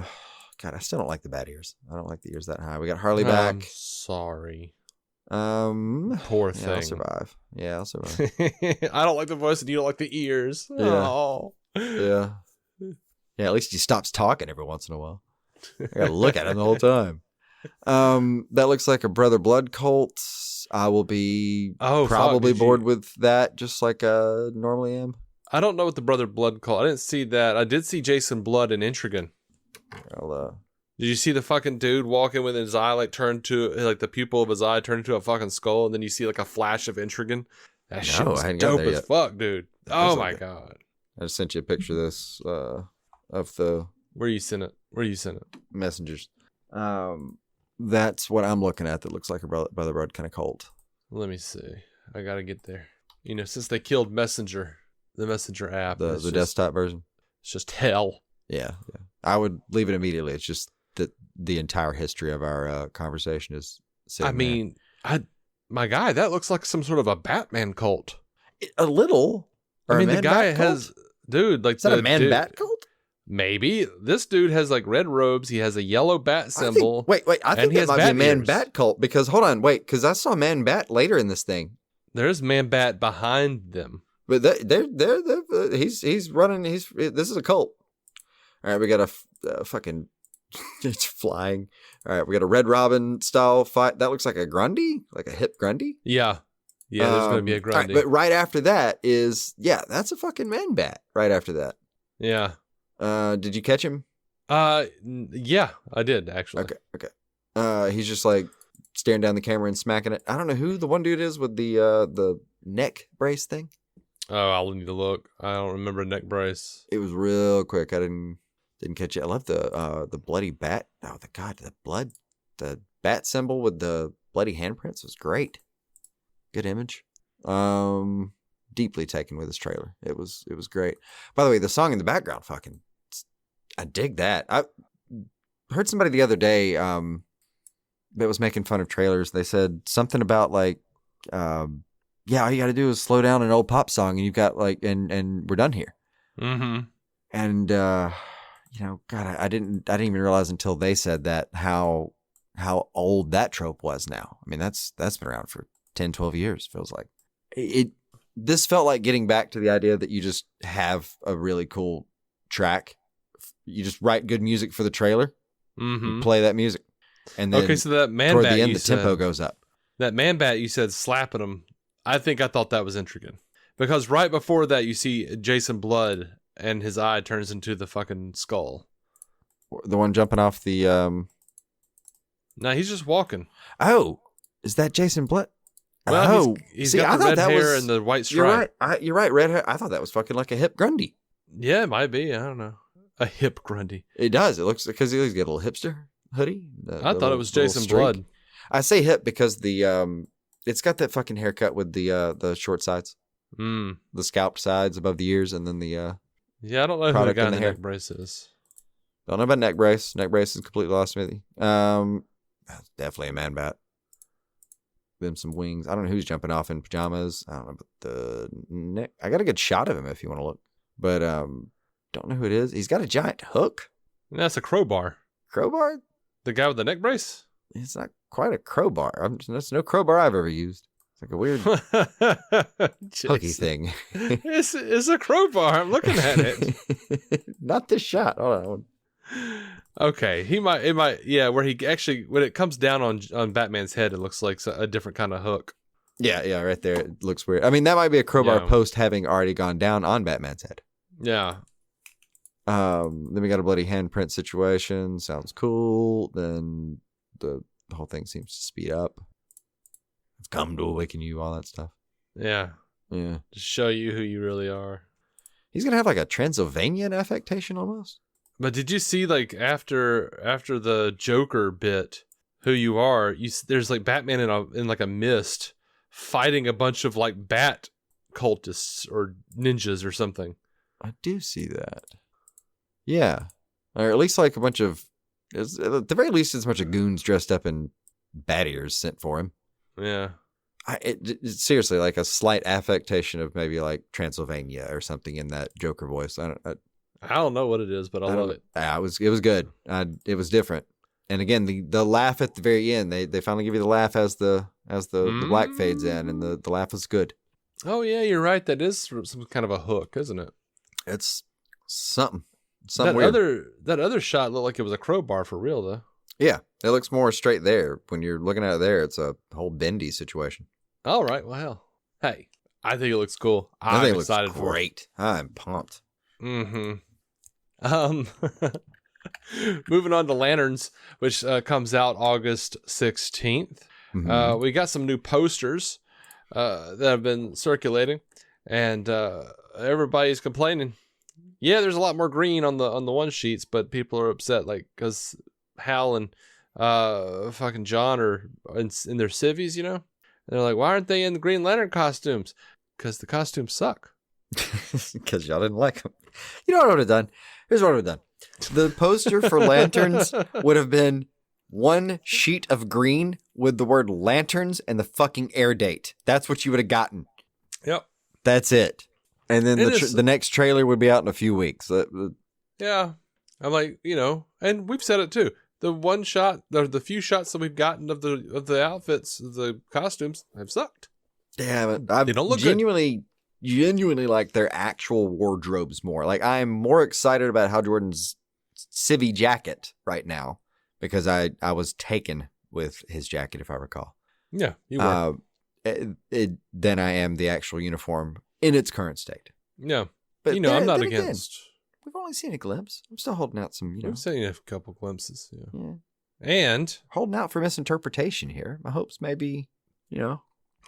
God, I still don't like the bat ears. I don't like the ears that high. We got Harley back. I'm sorry. Poor thing. I'll survive. Yeah, I'll survive. I don't like the voice and you don't like the ears. Yeah. Oh. Yeah. At least he stops talking every once in a while. I gotta look at him the whole time. That looks like a Brother Blood cult. I will be probably bored with that, just like I normally am. I don't know what the Brother Blood cult. I didn't see that. I did see Jason Blood in Intrigan. Did you see the fucking dude walking with his eye turned to the pupil of his eye turned into a fucking skull, and then you see like a flash of Intrigan? That shit was dope as fuck, dude. Oh my god! I just sent you a picture of this of the where you sent it messengers. That's what I'm looking at. That looks like a Brother Blood kind of cult. Let me see. I gotta get there. You know, since they killed Messenger, the Messenger app, the desktop version, it's just hell. Yeah. I would leave it immediately. It's just that the entire history of our conversation is. My guy, that looks like some sort of a Batman cult. A little. I mean, the guy has, dude, like is that a man bat cult? Maybe this dude has like red robes. He has a yellow bat symbol. I think that might be a man bat cult because hold on, because I saw man bat later in this thing. There's man bat behind them, but he's running. This is a cult. All right, we got a fucking It's flying. All right, we got a Red Robin style fight. That looks like a Grundy, like a hip Grundy. Yeah. Yeah, there's going to be a Grundy. Right, but right after that is, that's a fucking man bat. Right after that. Yeah. Did you catch him? Yeah, I did actually. Okay. He's just like staring down the camera and smacking it. I don't know who the one dude is with the neck brace thing. Oh, I'll need to look. I don't remember neck brace. It was real quick. I didn't catch it. I love the bloody bat. Oh, the bat symbol with the bloody handprints was great. Good image. Deeply taken with this trailer. It was great. By the way, the song in the background, I dig that. I heard somebody the other day that was making fun of trailers. They said something about like, all you got to do is slow down an old pop song, and you've got like, and we're done here. Mm-hmm. And God, I didn't even realize until they said that how old that trope was now. I mean, that's been around for 10, 12 years. Feels like this felt like getting back to the idea that you just have a really cool track. You just write good music for the trailer. Mm-hmm. You play that music, and then so that man toward bat the end, you the said, tempo goes up. That man bat you said slapping him. I thought that was intriguing because right before that you see Jason Blood and his eye turns into the fucking skull. The one jumping off the. No, he's just walking. Oh, is that Jason Blood? Well, he's got the red hair and the white stripe. You're right. Red hair. I thought that was fucking like a hip Grundy. Yeah, it might be. I don't know. A hip Grundy. It does. It looks because he's got a little hipster hoodie. I thought it was Jason Blood. I say hip because it's got that fucking haircut with the short sides, the scalped sides above the ears, and then the yeah. I don't know who the guy in the neck brace is. Don't know about neck brace. Neck brace is completely lost to me. Definitely a man bat. Them some wings. I don't know who's jumping off in pajamas. I don't know about the neck. I got a good shot of him if you want to look, but don't know who it is. He's got a giant hook. And that's a crowbar. Crowbar? The guy with the neck brace? It's not quite a crowbar. That's no crowbar I've ever used. It's like a weird hooky thing. It's a crowbar. I'm looking at it. Not this shot. Hold on. Okay, where he actually, when it comes down on Batman's head, it looks like a different kind of hook. Yeah, right there. It looks weird. I mean, that might be a crowbar post having already gone down on Batman's head. Yeah. Then we got a bloody handprint situation. Sounds cool. Then the whole thing seems to speed up. I've come to awaken you, all that stuff. Yeah. Yeah. To show you who you really are. He's going to have like a Transylvanian affectation almost. But did you see like after the Joker bit, who you are? There's like Batman in like a mist fighting a bunch of like bat cultists or ninjas or something. I do see that. Yeah, or at least like a bunch of, at the very least, it's a bunch of goons dressed up in bat ears sent for him. Yeah. It's seriously like a slight affectation of maybe like Transylvania or something in that Joker voice. I don't know what it is, but I love it. Yeah, it was good. It was different. And again, the laugh at the very end, they finally give you the laugh as the black fades in, and the laugh is good. Oh yeah, you're right. That is some kind of a hook, isn't it? It's something weird. That other shot looked like it was a crowbar for real, though. Yeah, it looks more straight there. When you're looking at it there, it's a whole bendy situation. All right, well, hell. Hey, I think it looks cool. I think it excited looks for it. great. I'm pumped. Mm-hmm. Moving on to Lanterns, which comes out August 16th. Mm-hmm. We got some new posters that have been circulating, and everybody's complaining. Yeah, there's a lot more green on the one sheets, but people are upset, like, because Hal and fucking John are in their civvies, you know? And they're like, why aren't they in the Green Lantern costumes? Because the costumes suck. Because y'all didn't like them. You know what I would have done? Here's what I would have done. The poster for Lanterns would have been one sheet of green with the word Lanterns and the fucking air date. That's what you would have gotten. Yep. That's it. And then the next trailer would be out in a few weeks. Yeah. I'm like, you know, and we've said it too. The one shot, the few shots that we've gotten of the outfits, the costumes have sucked. Yeah, but they don't look genuinely like their actual wardrobes more. Like, I'm more excited about how Jordan's civvy jacket right now because I was taken with his jacket, if I recall. Yeah, you were. Than I am the actual uniform in its current state. Yeah. But I'm not against. We've only seen a glimpse. I'm still holding out some, We've seen a couple glimpses. Yeah. And holding out for misinterpretation here. My hopes may be,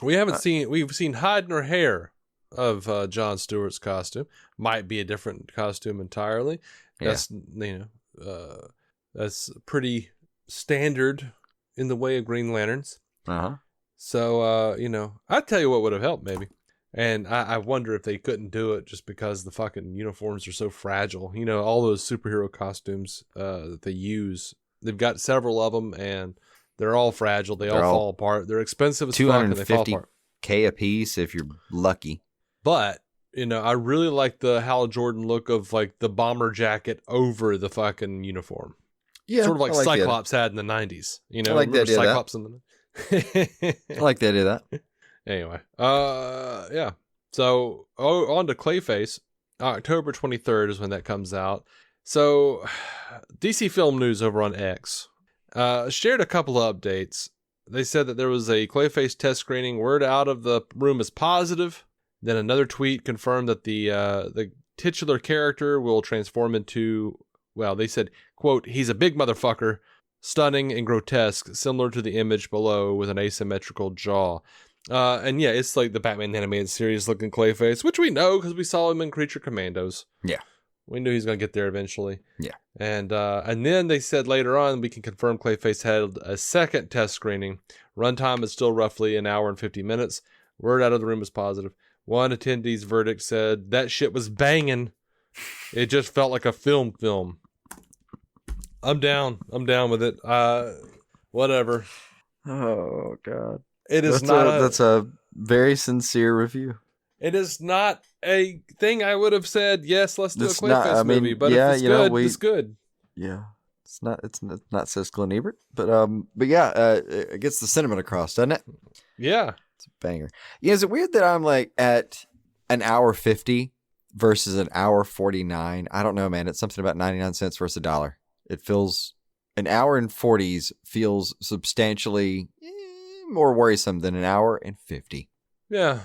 we haven't we've seen hide nor hair of Jon Stewart's costume. Might be a different costume entirely. That's, that's pretty standard in the way of Green Lanterns. Uh-huh. So, I tell you what would have helped maybe. And I wonder if they couldn't do it just because the fucking uniforms are so fragile. All those superhero costumes that they use, they've got several of them and they're all fragile. They're all fall apart. They're expensive as fuck and they fall apart. $250K a piece if you're lucky. But, I really like the Hal Jordan look of like the bomber jacket over the fucking uniform. Yeah. Sort of like Cyclops had in the 90s. I like the idea Cyclops of in the I like the idea of that. Anyway, yeah. So on to Clayface. October 23rd is when that comes out. So DC Film News over on X shared a couple of updates. They said that there was a Clayface test screening. Word out of the room is positive. Then another tweet confirmed that the titular character will transform into, well, they said, quote, he's a big motherfucker, stunning and grotesque, similar to the image below with an asymmetrical jaw. And yeah, it's like the Batman animated series looking Clayface, which we know because we saw him in Creature Commandos. Yeah. We knew he's going to get there eventually. Yeah. And then they said later on, we can confirm Clayface had a second test screening. Runtime is still roughly an hour and 50 minutes. Word out of the room is positive. One attendee's verdict said, that shit was banging. It just felt like a film. I'm down with it. Whatever. Oh, God. That's a very sincere review. It is not a thing I would have said, yes, let's do a Clayface movie, but if it's good, it's good. Yeah. It's not Siskel and Ebert, but yeah, it gets the sentiment across, doesn't it? Yeah. It's a banger. Yeah, is it weird that I'm like at an hour 50 versus an hour 49? I don't know, man. It's something about 99 cents versus $1. It feels, an hour and 40s feels substantially more worrisome than an hour and 50. Yeah.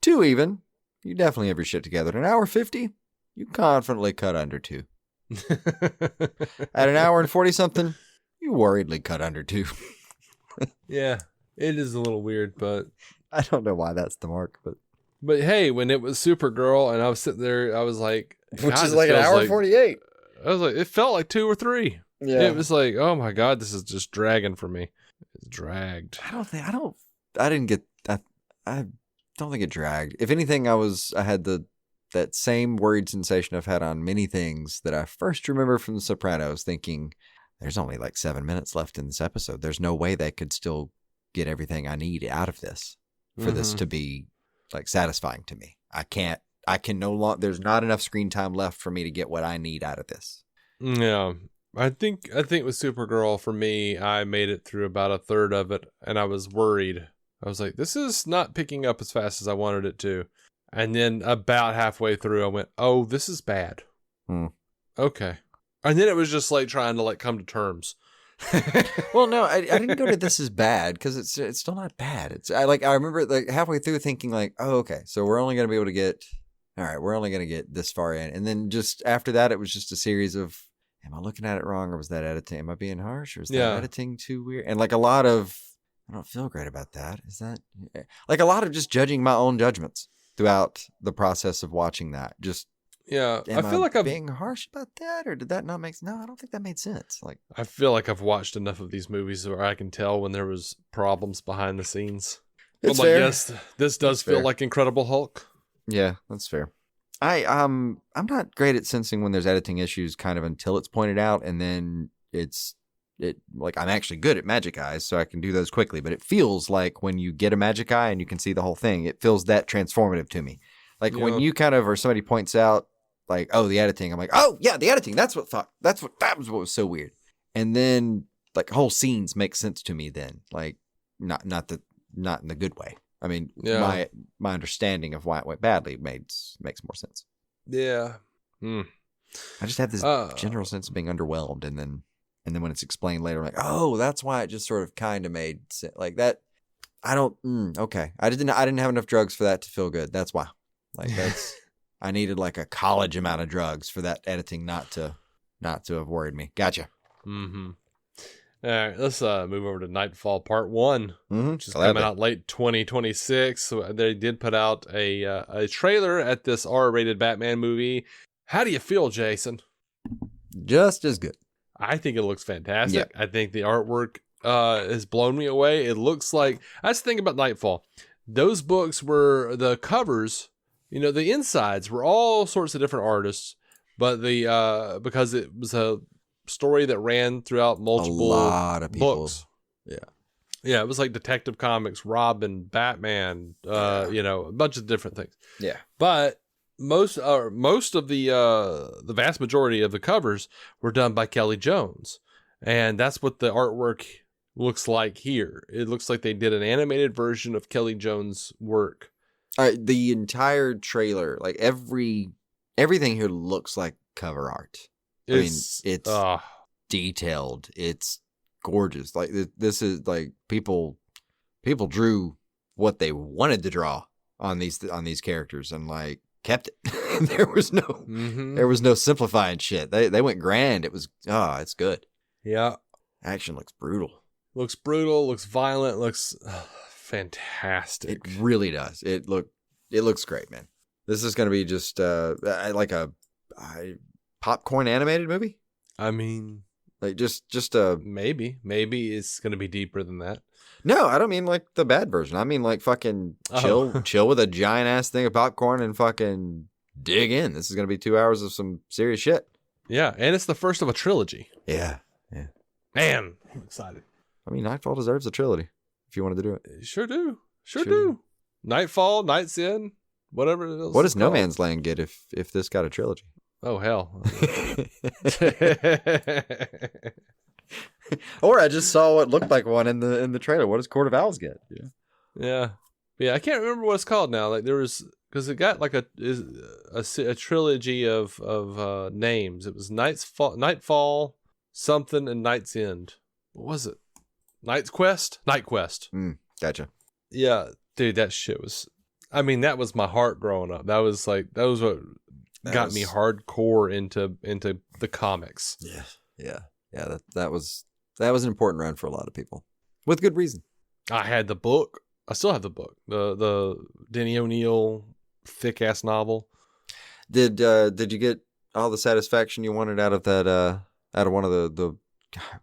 2 even. You definitely have your shit together. At an hour 50, you confidently cut under 2. At an hour and 40 something, you worriedly cut under 2. Yeah, it is a little weird, but I don't know why that's the mark, but hey, when it was Supergirl and I was sitting there, I was like, which is like an hour and 48. I was like, it felt like 2 or 3. Yeah, it was like, oh my God, this is just dragging for me. It's dragged. I don't think it dragged. If anything, I had that same worried sensation I've had on many things that I first remember from The Sopranos, thinking there's only like 7 minutes left in this episode. There's no way they could still get everything I need out of this for this to be like satisfying to me. I can no longer, there's not enough screen time left for me to get what I need out of this. Yeah. I think with Supergirl, for me, I made it through about a third of it and I was worried. I was like, this is not picking up as fast as I wanted it to. And then about halfway through, I went, oh, this is bad. Okay. And then it was just like trying to like come to terms. Well, no, I didn't go to this is bad because it's still not bad. I remember like halfway through thinking like, oh, okay, so we're only going to be able to get, all right, we're only going to get this far in. And then just after that, it was just a series of, am I looking at it wrong or was that editing? Am I being harsh or is that editing too weird? And like a lot of, I don't feel great about that. Is that like a lot of just judging my own judgments throughout the process of watching that? Just yeah, I feel like I'm being harsh about that, or did that not make? No, I don't think that made sense. Like I feel like I've watched enough of these movies where I can tell when there was problems behind the scenes. It's fair. Yes, this does feel fair. like Incredible Hulk. Yeah, that's fair. I'm not great at sensing when there's editing issues, kind of until it's pointed out, and then like I'm actually good at magic eyes, so I can do those quickly. But it feels like when you get a magic eye and you can see the whole thing, it feels that transformative to me. Like when you kind of, or somebody points out, like, oh, the editing, I'm like, oh yeah, the editing. That was what was so weird. And then like whole scenes make sense to me. Then like not in the good way. I mean, my understanding of why it went badly makes more sense. Yeah. I just have this general sense of being underwhelmed, and then when it's explained later, I'm like, oh, that's why it just sort of kind of made sense. Like that. I don't. Okay, I didn't have enough drugs for that to feel good. That's why. Like that's. I needed like a college amount of drugs for that editing not to have worried me. Gotcha. Mm-hmm. All right, let's move over to Knightfall Part 1, which is coming out late 2026. So they did put out a trailer at this R-rated Batman movie. How do you feel, Jason? Just as good. I think it looks fantastic. Yeah. I think the artwork has blown me away. It looks like, that's the thing about Knightfall. Those books were, the covers, the insides were all sorts of different artists, but because it was a story that ran throughout multiple lot of books. Yeah, it was like Detective Comics, Robin, Batman, a bunch of different things. Yeah, but most of the vast majority of the covers were done by Kelly Jones, and that's what the artwork looks like here. It looks like they did an animated version of Kelly Jones' work. The entire trailer, like everything here looks like cover art. It's detailed. It's gorgeous. Like this is like people drew what they wanted to draw on these characters and like kept it. There was no simplifying shit. They went grand. It was it's good. Yeah. Action looks brutal. Looks brutal, looks violent, looks fantastic. It really does. It looks great, man. This is going to be just like a popcorn animated movie. I mean, like just a maybe it's going to be deeper than that. No, I don't mean like the bad version. I mean like fucking chill with a giant ass thing of popcorn and fucking dig in. This is going to be 2 hours of some serious shit. Yeah, and it's the first of a trilogy. Yeah. Man, I'm excited. I mean, Knightfall deserves a trilogy if you wanted to do it. Sure do. Nightfall, Night's End, whatever it is. What does No Man's Land get if this got a trilogy? Oh, hell. Or I just saw what looked like one in the trailer. What does Court of Owls get? Yeah. I can't remember what it's called now. Like there was, because it got like a trilogy of names. It was Nightfall, something, and Night's End. What was it? Night Quest. Gotcha. Yeah, dude, that shit was. I mean, that was my heart growing up. That was what got me hardcore into the comics. Yeah. That was an important run for a lot of people, with good reason. I had the book. I still have the book. The Denny O'Neil thick ass novel. Did you get all the satisfaction you wanted out of that? Out of one of the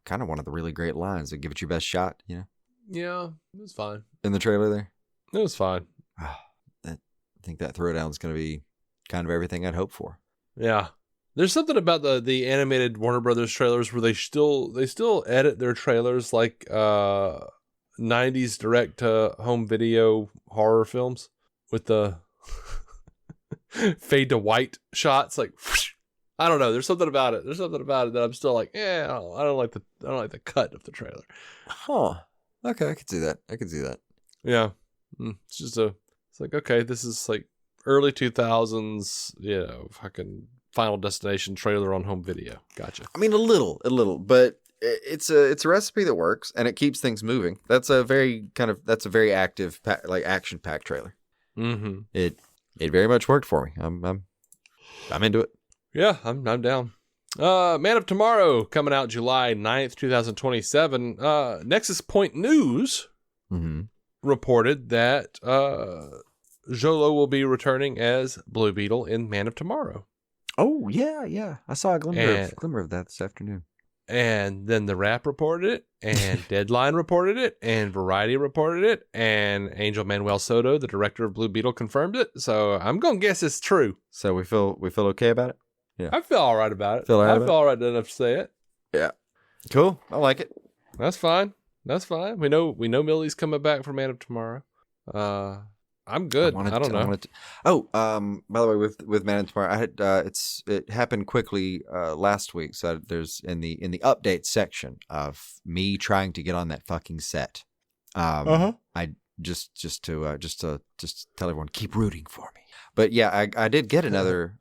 kind of one of the really great lines that give it your best shot. Yeah, it was fine in the trailer there. It was fine. I think that throwdown is going to be kind of everything I'd hope for. Yeah. There's something about the animated Warner Brothers trailers where they still edit their trailers like 90s direct to home video horror films with the fade to white shots. Like, I don't know. There's something about it. That I'm still like, I don't like the cut of the trailer. Huh. Okay, I could see that. Yeah. It's like, okay, this is like early 2000s, fucking Final Destination trailer on home video. Gotcha. I mean, a little, but it's a recipe that works and it keeps things moving. That's a very active, like action packed trailer. Mm-hmm. It very much worked for me. I'm into it. Yeah, I'm down. Man of Tomorrow coming out July 9th, 2027. Nexus Point News reported that Jolo will be returning as Blue Beetle in Man of Tomorrow. Oh, yeah. I saw a glimmer of that this afternoon. And then The Wrap reported it, and Deadline reported it, and Variety reported it, and Angel Manuel Soto, the director of Blue Beetle, confirmed it. So I'm going to guess it's true. So we feel okay about it? Yeah. I feel all right about it. I feel all right enough to say it. Yeah. Cool. I like it. That's fine. We know Millie's coming back for Man of Tomorrow. I'm good. I don't know. By the way, with Man of Tomorrow, I had it happened quickly last week. So there's in the update section of me trying to get on that fucking set. I just to tell everyone, keep rooting for me. But yeah, I did get another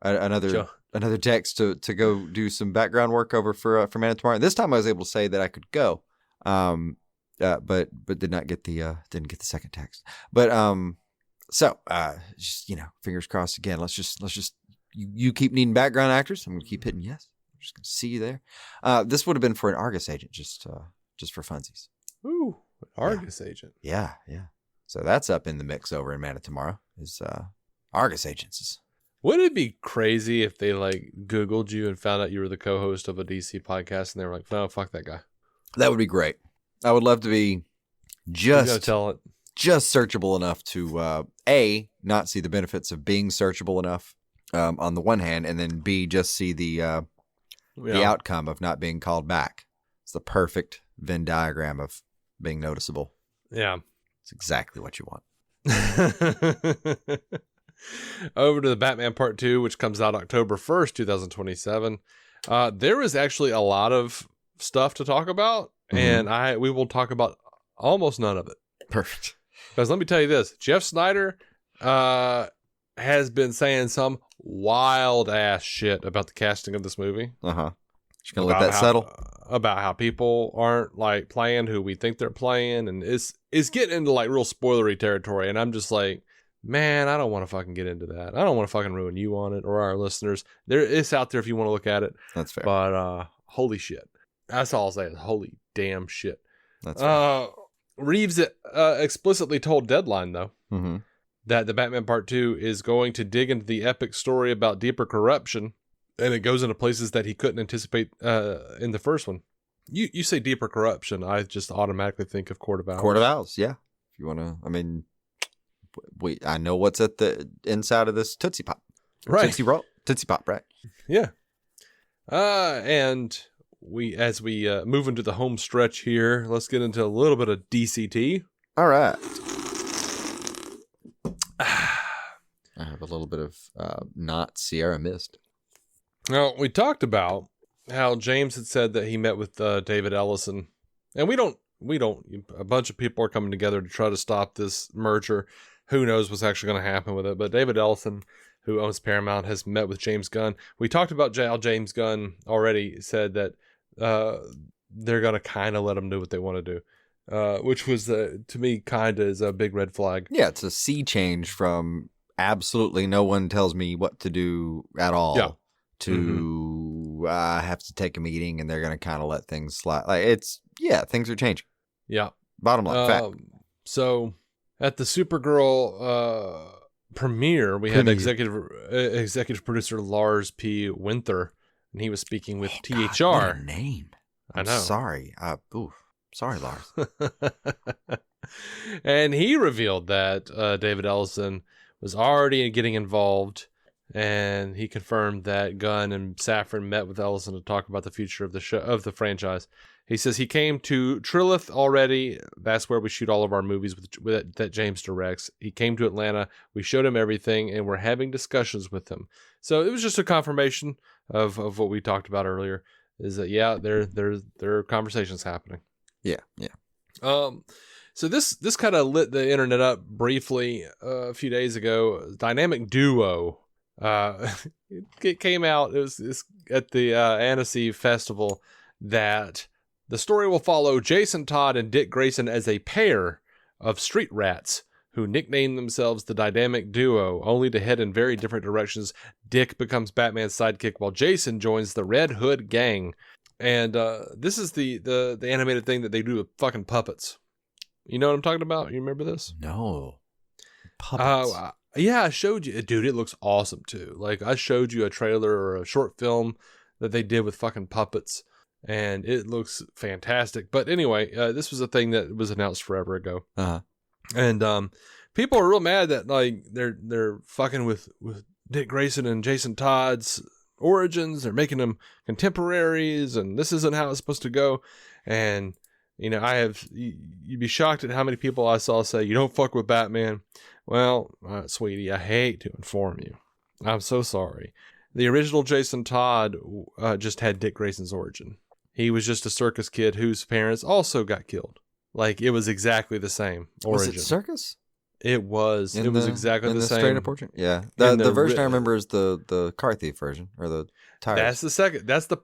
another text to go do some background work over for Man of Tomorrow. This time I was able to say that I could go, but did not get didn't get the second text. But so just fingers crossed again. Let's just you keep needing background actors. I'm gonna keep hitting yes. I'm just gonna see you there. This would have been for an Argus agent, just for funsies. Ooh, Argus agent. Yeah. So that's up in the mix over in Man of Tomorrow. Is Argus agents. Wouldn't it be crazy if they like Googled you and found out you were the co-host of a DC podcast and they were like, no, fuck that guy? That would be great. I would love to be just searchable enough to A, not see the benefits of being searchable enough on the one hand, and then B, just see the outcome of not being called back. It's the perfect Venn diagram of being noticeable. Yeah. It's exactly what you want. Over to the Batman Part 2, which comes out October 1st, 2027. There is actually a lot of stuff to talk about, and we will talk about almost none of it. Perfect. Because let me tell you this, Jeff Snyder has been saying some wild ass shit about the casting of this movie. Just gonna let that settle. About how people aren't like playing who we think they're playing, and it's getting into like real spoilery territory, and I'm just like, man, I don't want to fucking get into that. I don't want to fucking ruin you on it or our listeners. It's out there if you want to look at it. That's fair. But holy shit. That's all I'll say is holy damn shit. That's fair. Reeves explicitly told Deadline, though, that the Batman Part 2 is going to dig into the epic story about deeper corruption, and it goes into places that he couldn't anticipate in the first one. You say deeper corruption, I just automatically think of Court of Owls. Court of Owls, yeah. If you want to, I mean, I know what's at the inside of this Tootsie Pop. Right. Tootsie Pop, right? Yeah. And as we move into the home stretch here, let's get into a little bit of DCT. All right. I have a little bit of not Sierra Mist. Now, we talked about how James had said that he met with David Ellison, and we don't, a bunch of people are coming together to try to stop this merger. Who knows what's actually going to happen with it, but David Ellison, who owns Paramount, has met with James Gunn. We talked about how James Gunn already said that they're going to kind of let him do what they want to do, which was, to me, kind of is a big red flag. Yeah, it's a sea change from absolutely no one tells me what to do at all to I have to take a meeting and they're going to kind of let things slide. Like things are changing. Yeah. Bottom line, fact. So at the Supergirl premiere, we had executive producer Lars P. Winther, and he was speaking with THR. God, what a name. I know. Sorry. Sorry, Lars. And he revealed that David Ellison was already getting involved, and he confirmed that Gunn and Safran met with Ellison to talk about the future of the show, of the franchise. He says he came to Trilith already. That's where we shoot all of our movies that James directs. He came to Atlanta. We showed him everything, and we're having discussions with him. So it was just a confirmation of what we talked about earlier. Is that there are conversations happening. Yeah. So this kind of lit the internet up briefly a few days ago. Dynamic Duo. It came out. It was at the Annecy festival that the story will follow Jason Todd and Dick Grayson as a pair of street rats who nickname themselves the Dynamic Duo, only to head in very different directions. Dick becomes Batman's sidekick while Jason joins the Red Hood gang. And this is the animated thing that they do with fucking puppets. You know what I'm talking about? You remember this? No. Puppets. Yeah, I showed you. Dude, it looks awesome too. Like, I showed you a trailer or a short film that they did with fucking puppets, and it looks fantastic. But anyway, this was a thing that was announced forever ago. And people are real mad that like they're fucking with Dick Grayson and Jason Todd's origins. They're making them contemporaries, and this isn't how it's supposed to go. And you know, you'd be shocked at how many people I saw say, you don't fuck with Batman. Well, sweetie, I hate to inform you. I'm so sorry. The original Jason Todd just had Dick Grayson's origin. He was just a circus kid whose parents also got killed. Like, it was exactly the same origin. Was it circus? It was exactly the same. straight up portrait. Yeah, In the version I remember is the car thief version, or the tires. That's the second. That's the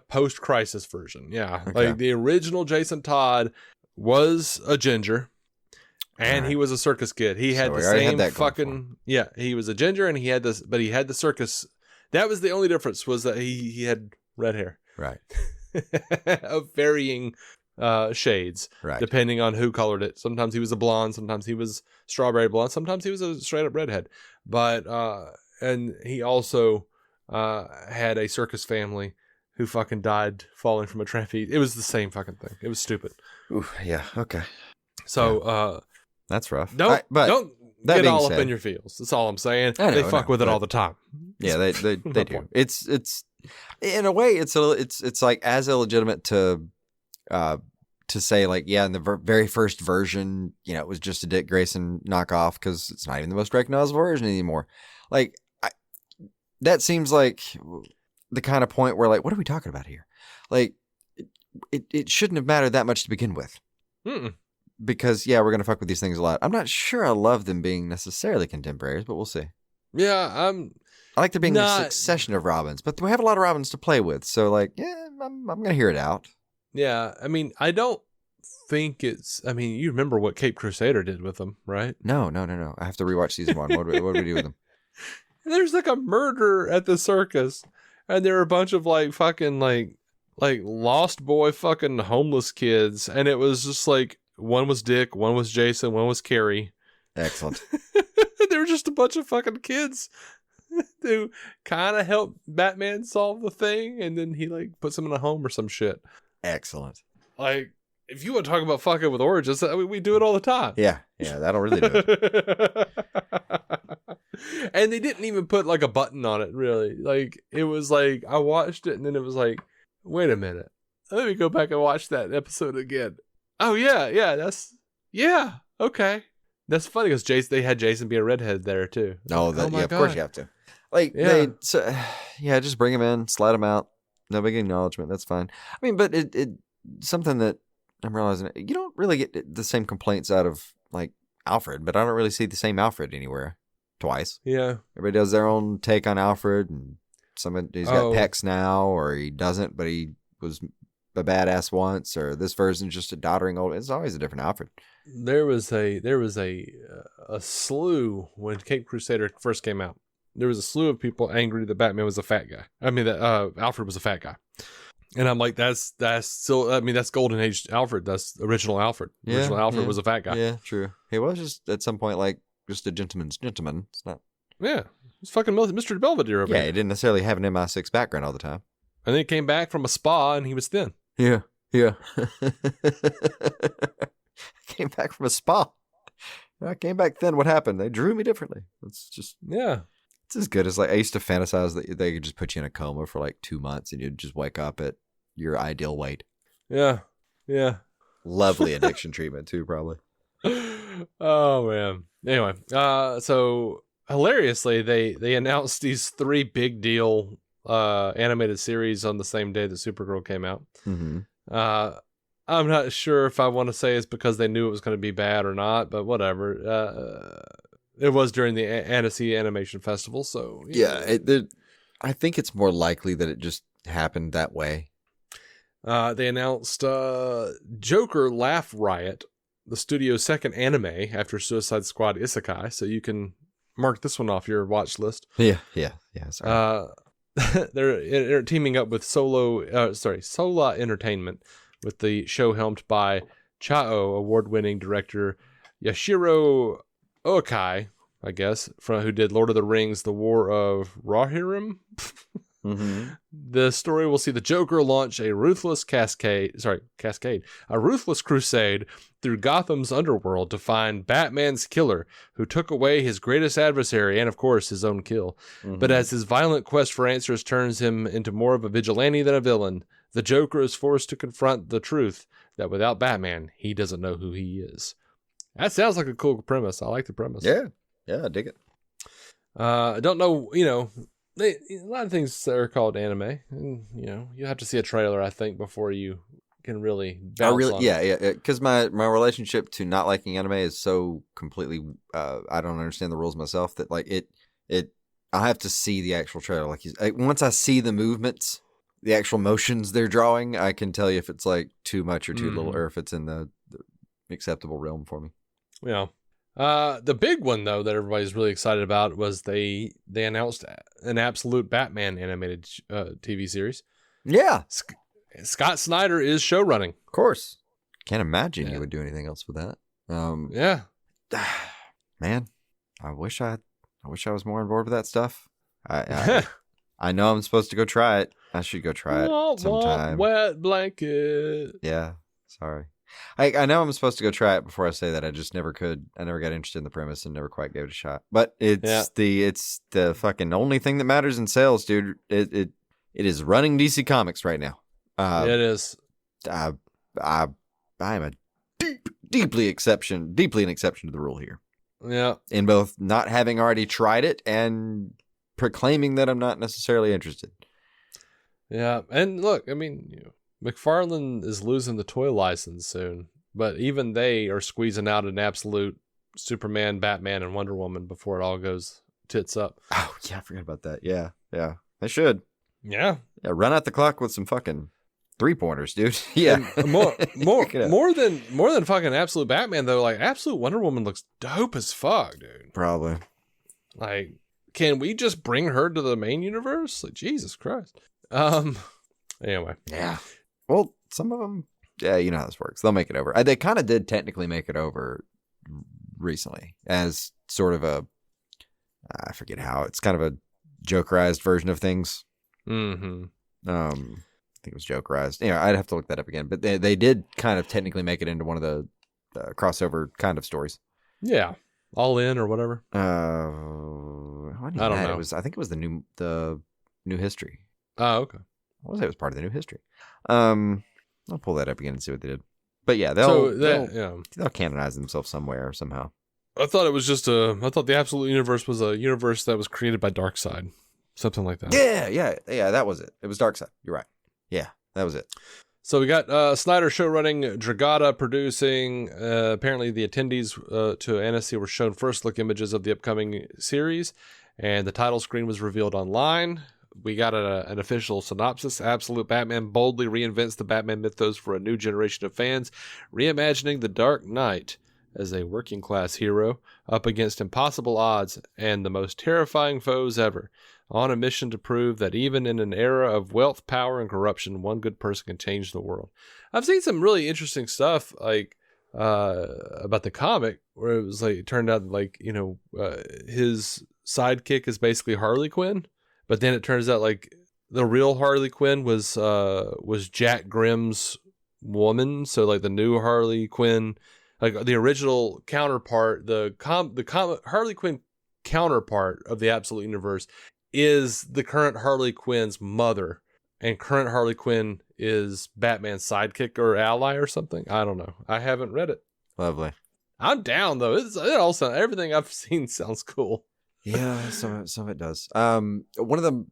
post crisis version. Yeah, Okay. like the original Jason Todd was a ginger, and he was a circus kid. He had So the we already had same that going for fucking He was a ginger, and he had this, but he had the circus. That was the only difference, was that he had red hair, Right. of varying shades, Right. depending on who colored it. Sometimes he was a blonde, sometimes he was strawberry blonde, sometimes he was a straight up redhead. But and he also had a circus family who fucking died falling from a trapeze. It was the same fucking thing. It was stupid. Ooh, yeah. Okay. So That's rough. don't that get being all up said- in your feels. That's all I'm saying. I know, They I fuck know, with it but- all the time. Yeah, they No do. point. It's in a way it's like as illegitimate to say like, yeah, in the very first version, you know, it was just a Dick Grayson knockoff because it's not even the most recognizable version anymore. Like that seems like the kind of point where like, what are we talking about here? Like it shouldn't have mattered that much to begin with. Mm-mm. Because yeah, we're gonna fuck with these things a lot. I'm not sure I love them being necessarily contemporaries, but we'll see. Yeah, I like there being Not- a succession of Robins, but we have a lot of Robins to play with. So like, yeah, I'm gonna hear it out. yeah. I mean, I don't think it's. I mean, you remember what Cape Crusader did with them, right? No. I have to rewatch season 1. What do we do with them? There's like a murder at the circus, and there are a bunch of like fucking like lost boy fucking homeless kids, and it was just like one was Dick, one was Jason, one was Carrie. Excellent. They were just a bunch of fucking kids who kind of helped Batman solve the thing, and then he like puts them in a home or some shit. Excellent. Like, if you want to talk about fucking with origins, we do it all the time. Yeah, that'll really do it. And they didn't even put like a button on it, really. Like, it was like, I watched it and then it was like, wait a minute. Let me go back and watch that episode again. Oh, yeah, okay. That's funny because they had Jason be a redhead there, too. No, Oh my of course God. you have to. Like, just bring him in, slide him out. No big acknowledgement. That's fine. I mean, but it something that I'm realizing, you don't really get the same complaints out of like Alfred, but I don't really see the same Alfred anywhere twice. Yeah. Everybody does their own take on Alfred, and he's got Oh. pecs now, or he doesn't, but he was a badass once, or this version's just a doddering old. It's always a different Alfred. There was a slew when Cape Crusader first came out. There was a slew of people angry that Batman was a fat guy. I mean, that Alfred was a fat guy. And I'm like, that's still, I mean, that's Golden Age Alfred. That's original Alfred. Original Alfred was a fat guy. Yeah, true. He was just at some point like just a gentleman's gentleman. It's not. Yeah. It's fucking Mr. Belvedere over Yeah, here. he didn't necessarily have an MI6 background all the time. And then he came back from a spa and he was thin. Yeah. Came back from a spa. I came back then. What happened? They drew me differently. It's as good as like I used to fantasize that they could just put you in a coma for like 2 months and you'd just wake up at your ideal weight. Yeah. Lovely addiction treatment too, probably. Oh man. Anyway, so hilariously, they announced these 3 big deal animated series on the same day that Supergirl came out. Mm-hmm. I'm not sure if I want to say it's because they knew it was going to be bad or not, but whatever. It was during the Annecy Animation Festival, so I think it's more likely that it just happened that way. They announced Joker Laugh Riot, the studio's second anime after Suicide Squad Isekai, so you can mark this one off your watch list. Yeah. Sorry. They're teaming up with Sola Entertainment, with the show helmed by Chao award-winning director Yashiro Okai, I guess, who did Lord of the Rings: The War of Rohirrim. Mm-hmm. The story will see the Joker launch a ruthless crusade through Gotham's underworld to find Batman's killer, who took away his greatest adversary and, of course, his own kill. Mm-hmm. But as his violent quest for answers turns him into more of a vigilante than a villain, the Joker is forced to confront the truth that without Batman, he doesn't know who he is. That sounds like a cool premise. I like the premise. Yeah, I dig it. I don't know, a lot of things are called anime, and you have to see a trailer, I think, before you can really bounce on. Yeah. Because my relationship to not liking anime is so completely, I don't understand the rules myself that like I have to see the actual trailer. Like once I see the movements, the actual motions they're drawing, I can tell you if it's like too much or too little, or if it's in the acceptable realm for me. Yeah. The big one though that everybody's really excited about was they announced an absolute Batman animated TV series. Yeah, Scott Snyder is show running. of course. Can't imagine you would do anything else with that. Yeah, man, I wish I was more on board with that stuff. I know I'm supposed to go try it. I should go try it sometime. Wet blanket. Yeah, sorry. I know I'm supposed to go try it before I say that. I just never could. I never got interested in the premise and never quite gave it a shot. But it's the fucking only thing that matters in sales, dude. It is running DC Comics right now. It is. I am a deeply an exception to the rule here. Yeah. In both not having already tried it and proclaiming that I'm not necessarily interested. Yeah, and look, I mean, McFarlane is losing the toy license soon, but even they are squeezing out an absolute Superman, Batman, and Wonder Woman before it all goes tits up. Oh yeah, I forgot about that. Yeah, they should. Yeah, run out the clock with some fucking 3-pointers, dude. Yeah, more than fucking absolute Batman though. Like absolute Wonder Woman looks dope as fuck, dude. Probably. Like, can we just bring her to the main universe? Like, Jesus Christ. Anyway. Yeah. Well, some of them, yeah, you know how this works. They'll make it over. They kind of did technically make it over recently as sort of I forget how. It's kind of a Jokerized version of things. Mm-hmm. I think it was Jokerized. Anyway, I'd have to look that up again. But they did kind of technically make it into one of the crossover kind of stories. Yeah. All In or whatever. I don't know. I think it was the new history. Oh, okay. I want to say it was part of the new history. I'll pull that up again and see what they did. But yeah, they'll canonize themselves somewhere or somehow. I thought it was just I thought the Absolute Universe was a universe that was created by Darkseid. Something like that. Yeah, that was it. It was Darkseid. You're right. Yeah, that was it. So we got Snyder show running, Dragata producing. Apparently the attendees to Annecy were shown first look images of the upcoming series, and the title screen was revealed online. We got an official synopsis. Absolute Batman boldly reinvents the Batman mythos for a new generation of fans, reimagining the Dark Knight as a working class hero up against impossible odds and the most terrifying foes ever, on a mission to prove that even in an era of wealth, power, and corruption, one good person can change the world. I've seen some really interesting stuff like about the comic where it was like it turned out like his sidekick is basically Harley Quinn. But then it turns out like the real Harley Quinn was Jack Grimm's woman. So like the new Harley Quinn, like the original counterpart, the Harley Quinn counterpart of the Absolute Universe is the current Harley Quinn's mother, and current Harley Quinn is Batman's sidekick or ally or something. I don't know. I haven't read it. Lovely. I'm down though. It also everything I've seen sounds cool. Yeah, some of it does. One of them,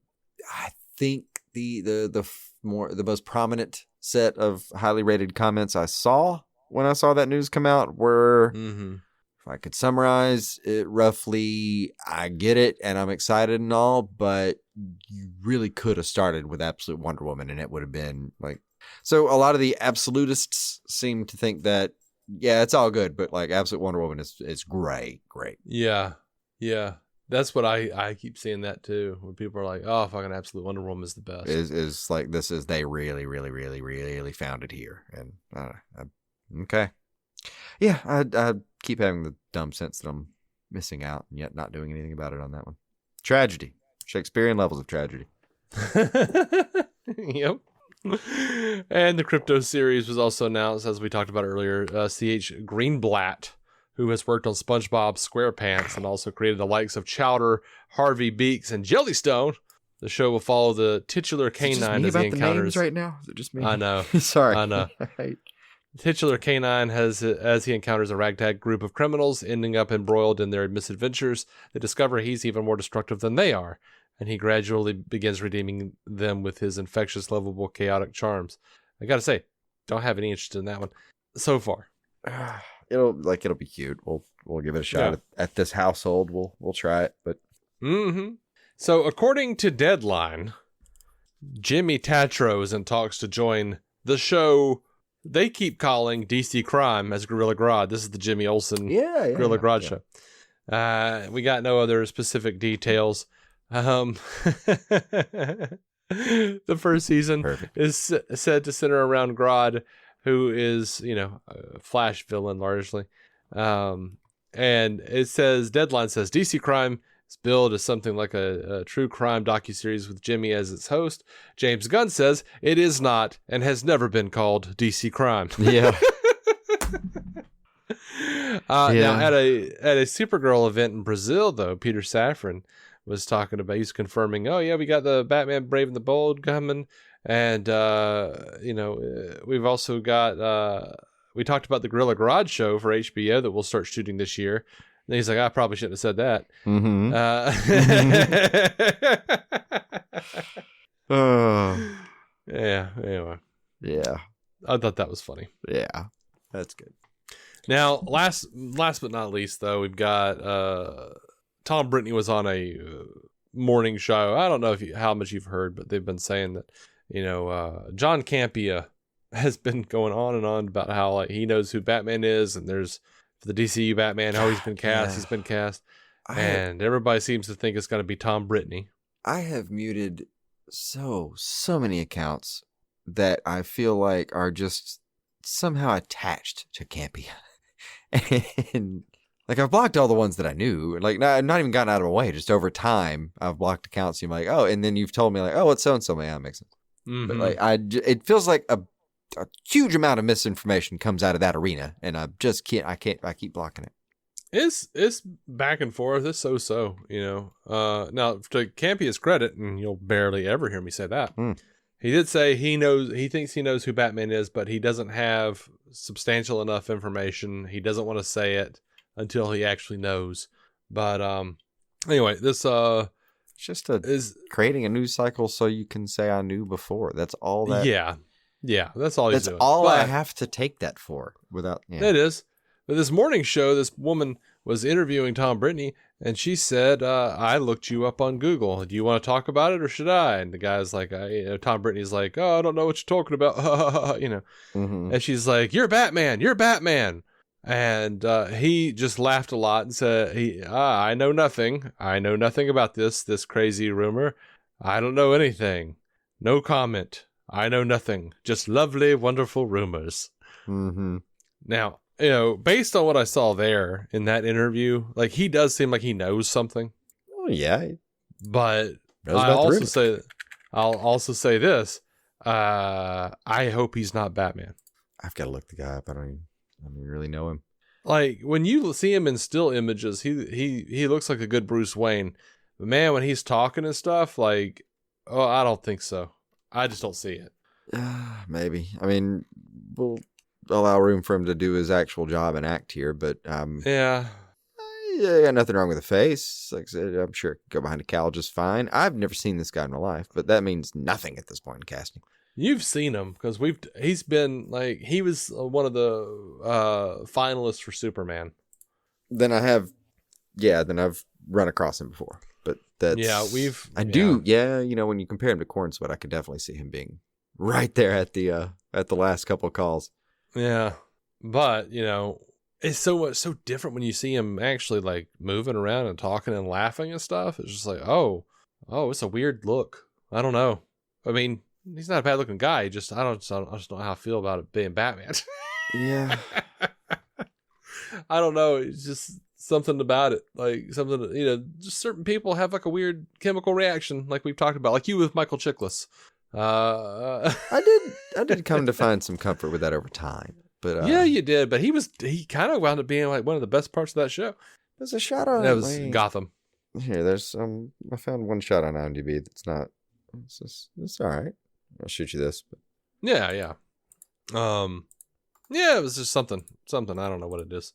I think the most prominent set of highly rated comments I saw when I saw that news come out were, if I could summarize it roughly, I get it and I'm excited and all, but you really could have started with Absolute Wonder Woman and it would have been like. So a lot of the absolutists seem to think that, yeah, it's all good, but like Absolute Wonder Woman is great. Yeah. That's what I keep seeing that too, when people are like, "Oh, fucking Absolute Wonder Woman is the best." Is like they really, really, really, really found it here, and okay, yeah, I keep having the dumb sense that I'm missing out and yet not doing anything about it on that one. Tragedy, Shakespearean levels of tragedy. Yep. And the Krypto series was also announced, as we talked about earlier. C.H. Greenblatt, who has worked on SpongeBob SquarePants and also created the likes of Chowder, Harvey Beaks, and Jellystone. The show will follow the titular canine as he encounters. Right now, is it just me? I know. Sorry, I know. Titular canine as he encounters a ragtag group of criminals, ending up embroiled in their misadventures. They discover he's even more destructive than they are, and he gradually begins redeeming them with his infectious, lovable, chaotic charms. I gotta say, don't have any interest in that one so far. It'll be cute. We'll give it a shot at this household. We'll try it. But So according to Deadline, Jimmy Tatro is in talks to join the show they keep calling DC Crime as Gorilla Grodd. This is the Jimmy Olsen Gorilla Grodd show. We got no other specific details. The first season is said to center around Grodd, who is, a Flash villain largely. And it says, Deadline says, DC Crime is billed as something like a true crime docuseries with Jimmy as its host. James Gunn says it is not and has never been called DC Crime. Yeah. Now, at a Supergirl event in Brazil, though, Peter Safran was talking about, he's confirming, we got the Batman Brave and the Bold coming. And, we've also got, we talked about the Gorilla Grodd show for HBO that we'll start shooting this year. And he's like, I probably shouldn't have said that. Mm-hmm. Yeah, anyway. Yeah. I thought that was funny. Yeah, that's good. Now, last but not least, though, we've got Tom Brittany was on a morning show. I don't know how much you've heard, but they've been saying that, John Campea has been going on and on about how he knows who Batman is, and there's for the DCU Batman, how he's been cast. Yeah. He's been cast, and everybody seems to think it's going to be Tom Brittany. I have muted so many accounts that I feel like are just somehow attached to Campea. And I've blocked all the ones that I knew, not even gotten out of my way. Just over time, I've blocked accounts. You're like, and then you've told me what's so and so. Yeah, that makes sense. Mm-hmm. But it feels like a huge amount of misinformation comes out of that arena, and I just can't. I keep blocking it. It's back and forth. It's so. Now to Campea's credit, and you'll barely ever hear me say that. He did say he thinks he knows who Batman is, but he doesn't have substantial enough information. He doesn't want to say it until he actually knows. But anyway, this just is creating a news cycle so you can say I knew before. That's all that. Yeah, that's all he's doing. That's all I have to take that for without. Yeah. It is. But this morning show, this woman was interviewing Tom Brittany, and she said, I looked you up on Google. Do you want to talk about it or should I? And the guy's like, Tom Brittany's like, I don't know what you're talking about. Mm-hmm. And she's like, you're Batman. And he just laughed a lot and said, I know nothing. I know nothing about this crazy rumor. I don't know anything. No comment. I know nothing. Just lovely, wonderful rumors. Mm-hmm. Now, based on what I saw there in that interview, he does seem like he knows something. Oh yeah, but I'll also say this: I hope he's not Batman. I've got to look the guy up. I don't even really know him. When you see him in still images, he looks like a good Bruce Wayne. But man, when he's talking and stuff, I don't think so. I just don't see it. Maybe. I mean, we'll allow room for him to do his actual job and act here, but yeah, got nothing wrong with the face. Like I said, I'm sure it could go behind a cowl just fine. I've never seen this guy in my life, but that means nothing at this point in casting. You've seen him because he's been he was one of the finalists for Superman. Then I've run across him before, but that's when you compare him to Corn Sweat, I could definitely see him being right there at the last couple of calls. Yeah, but it's so different when you see him actually moving around and talking and laughing and stuff. It's just oh, it's a weird look. I don't know. I mean, he's not a bad looking guy. I just don't know how I feel about it being Batman. Yeah, I don't know. It's just something about it, something just certain people have a weird chemical reaction, like we've talked about, like you with Michael Chiklis. I did come to find some comfort with that over time, but yeah, you did. But he kind of wound up being one of the best parts of that show. There's a shot on. That was Gotham. Here, there's I found one shot on IMDb that's not. It's all right. I'll shoot you this. But. Yeah. Yeah, it was just something. I don't know what it is.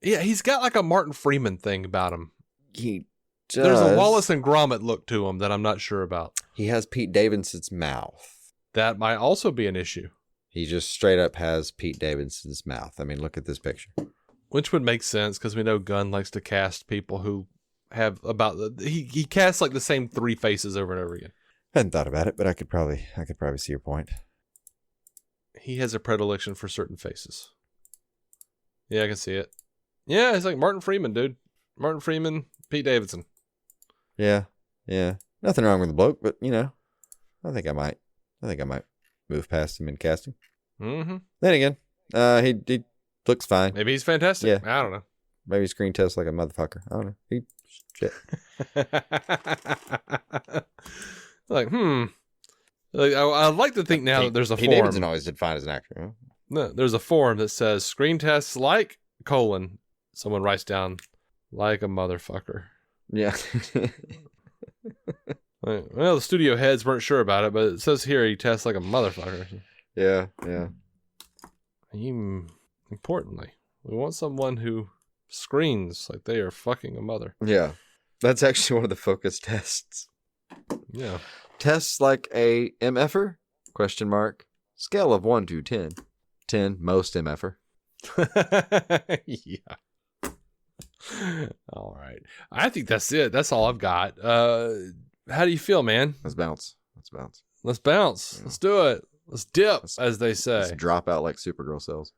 Yeah, he's got a Martin Freeman thing about him. He does. There's a Wallace and Gromit look to him that I'm not sure about. He has Pete Davidson's mouth. That might also be an issue. He just straight up has Pete Davidson's mouth. I mean, look at this picture. Which would make sense because we know Gunn likes to cast people who have he casts like the same 3 faces over and over again. I hadn't thought about it, but I could probably see your point. He has a predilection for certain faces. Yeah, I can see it. Yeah, it's like Martin Freeman, dude. Martin Freeman, Pete Davidson. Yeah. Nothing wrong with the bloke, but I think I might move past him in casting. Mm-hmm. Then again, he looks fine. Maybe he's fantastic. Yeah. I don't know. Maybe screen tests like a motherfucker. I don't know. Shit. Like, Like, I'd like to think now that there's a Pete form. Davidson always did fine as an actor. Huh? No, there's a form that says screen tests like : someone writes down like a motherfucker. Yeah. Well, the studio heads weren't sure about it, but it says here he tests like a motherfucker. Yeah. Importantly, we want someone who screens like they are fucking a mother. Yeah. That's actually one of the focus tests. Yeah. Tests like a MFer? ? Scale of 1 to 10. 10, most MFer. Yeah. All right. I think that's it. That's all I've got. How do you feel, man? Let's bounce. Let's bounce. Let's do it. Let's dip, as they say. Let's drop out like Supergirl cells.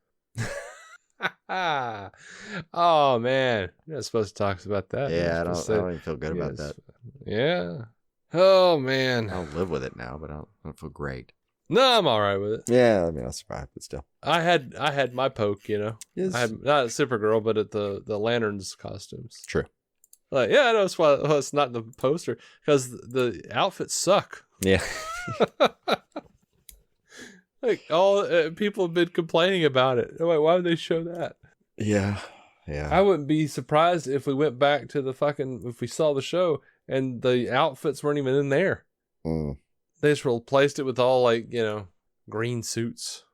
Oh, man. You're not supposed to talk about that. Yeah, I don't even feel good about that. Yeah. Oh, man. I'll live with it now, but I don't feel great. No, I'm all right with it. Yeah, I mean, I'll survive, but still. I had my poke, Yes. I had not at Supergirl, but at the Lanterns costumes. True. Like, yeah, I know it's why it's not in the poster because the outfits suck. Yeah. Like all people have been complaining about it. Like, why would they show that? Yeah. I wouldn't be surprised if we went back to if we saw the show and the outfits weren't even in there. Mm. They just replaced it with all like, green suits.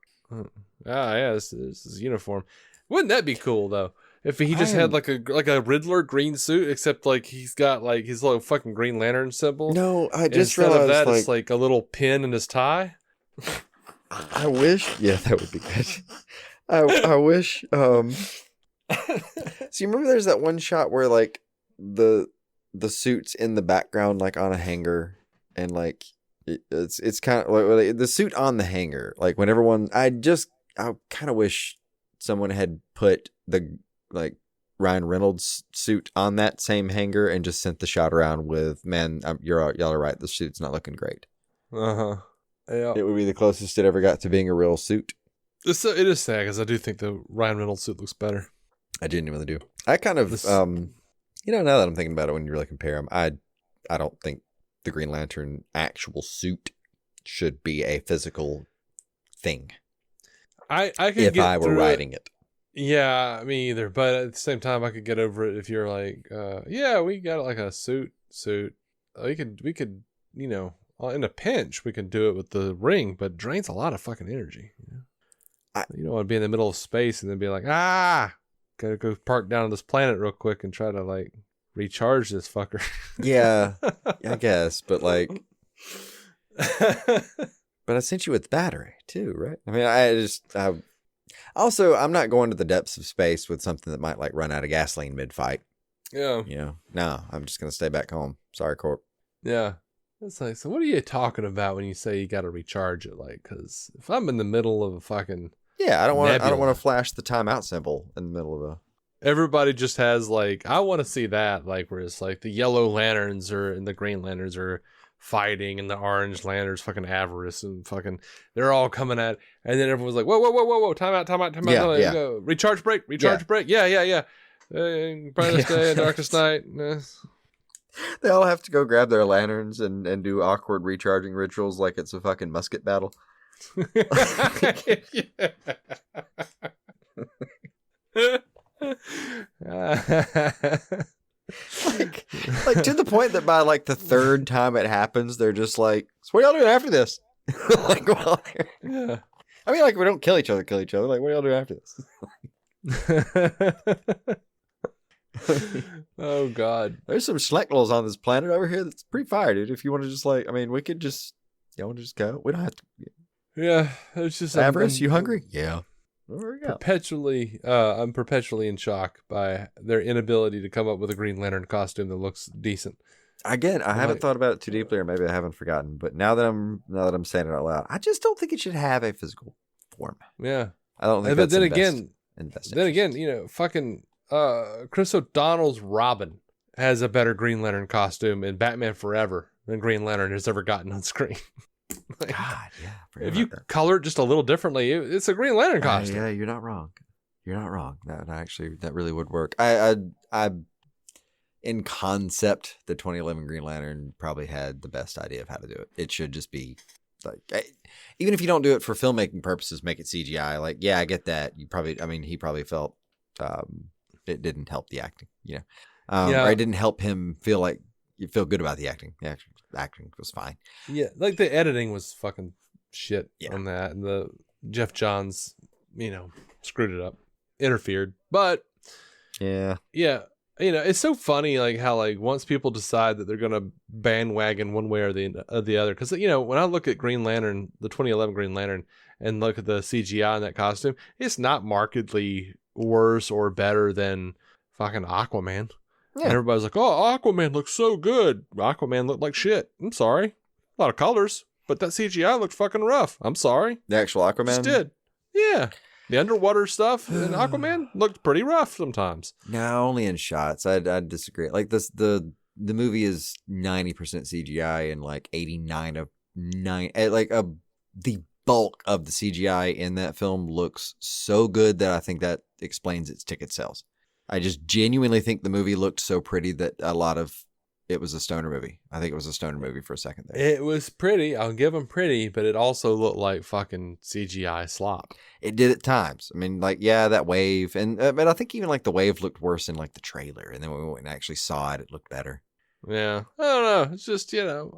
This is uniform. Wouldn't that be cool though? If he just had like a Riddler green suit, except like he's got like his little fucking Green Lantern symbol. No, I just Instead realized of that, it's like a little pin in his tie. I wish. Yeah, that would be good. I wish. So you remember there's that one shot where like the suit's in the background, like on a hanger, and like it's kind of like the suit on the hanger. Like when everyone, I kind of wish someone had put the like Ryan Reynolds suit on that same hanger and just sent the shot around with, man, y'all are right. The suit's not looking great. Yeah. It would be the closest it ever got to being a real suit. It is sad because I do think the Ryan Reynolds suit looks better. I genuinely do. I kind of, now that I'm thinking about it, when you really compare them, I don't think the Green Lantern actual suit should be a physical thing. I could if get I were writing it. Yeah, me either. But at the same time, I could get over it if you're like, we got like a suit. We could, in a pinch, we can do it with the ring, but it drains a lot of fucking energy. You don't want to be in the middle of space and then be like, gotta go park down on this planet real quick and try to like recharge this fucker. Yeah, I guess, but like, but I sent you with battery too, right? I mean, I'm not going to the depths of space with something that might like run out of gasoline mid-fight. Yeah. No, I'm just going to stay back home. Sorry, Corp. Yeah. It's like, so what are you talking about when you say you got to recharge it? Like, because if I'm in the middle of a fucking I don't want to flash the timeout symbol in the middle of a. Everybody just has like, I want to see that, like where it's like the yellow lanterns and the green lanterns are fighting and the orange lanterns fucking avarice and fucking they're all coming at, and then everyone's like, whoa, time out. Go. Recharge break. Yeah. Brightest day, darkest night. They all have to go grab their lanterns and do awkward recharging rituals like it's a fucking musket battle. like to the point that by like the third time it happens, they're just like, so what are y'all doing after this? Like, well, yeah. I mean, like, we don't kill each other. Like, what are y'all doing after this? Oh God, there's some Schleckles on this planet over here that's pretty fire, dude. If you want to just like, I mean, we could just, y'all want to just go? We don't have to. Yeah, it's just Avarice, you hungry? Yeah. There we go. I'm perpetually in shock by their inability to come up with a Green Lantern costume that looks decent. Again, I haven't thought about it too deeply, or maybe I haven't forgotten. But now that I'm saying it out loud, I just don't think it should have a physical form. Yeah, I don't think. but That's then again, you know, fucking Chris O'Donnell's Robin has a better Green Lantern costume in Batman Forever than Green Lantern has ever gotten on screen. God, yeah. If you color it just a little differently, it's a Green Lantern costume. Yeah, you're not wrong. You're not wrong. That really would work. I in concept, the 2011 Green Lantern probably had the best idea of how to do it. It should just be like, even if you don't do it for filmmaking purposes, make it CGI. Like, yeah, I get that. He probably felt it didn't help the acting, or it didn't help him feel good about the acting. The acting was fine. Yeah, like the editing was fucking shit on that, and the Jeff Johns, screwed it up, interfered. But yeah. It's so funny, like how like once people decide that they're gonna bandwagon one way or the other, because when I look at Green Lantern, the 2011 Green Lantern, and look at the CGI in that costume, it's not markedly worse or better than fucking Aquaman. Yeah. And everybody's like, "Oh, Aquaman looks so good." Aquaman looked like shit. I'm sorry, a lot of colors, but that CGI looked fucking rough. I'm sorry. The actual Aquaman just did, yeah. The underwater stuff in Aquaman looked pretty rough sometimes. No, only in shots. I'd disagree. Like this, the movie is 90% CGI and like 89 of 9. The bulk of the CGI in that film looks so good that I think that explains its ticket sales. I just genuinely think the movie looked so pretty that a lot of it was a stoner movie. I think it was a stoner movie for a second there. It was pretty. I'll give them pretty, but it also looked like fucking CGI slop. It did at times. I mean, that wave, and but I think even like the wave looked worse in like the trailer, and then when we went and actually saw it, it looked better. Yeah, I don't know. It's just that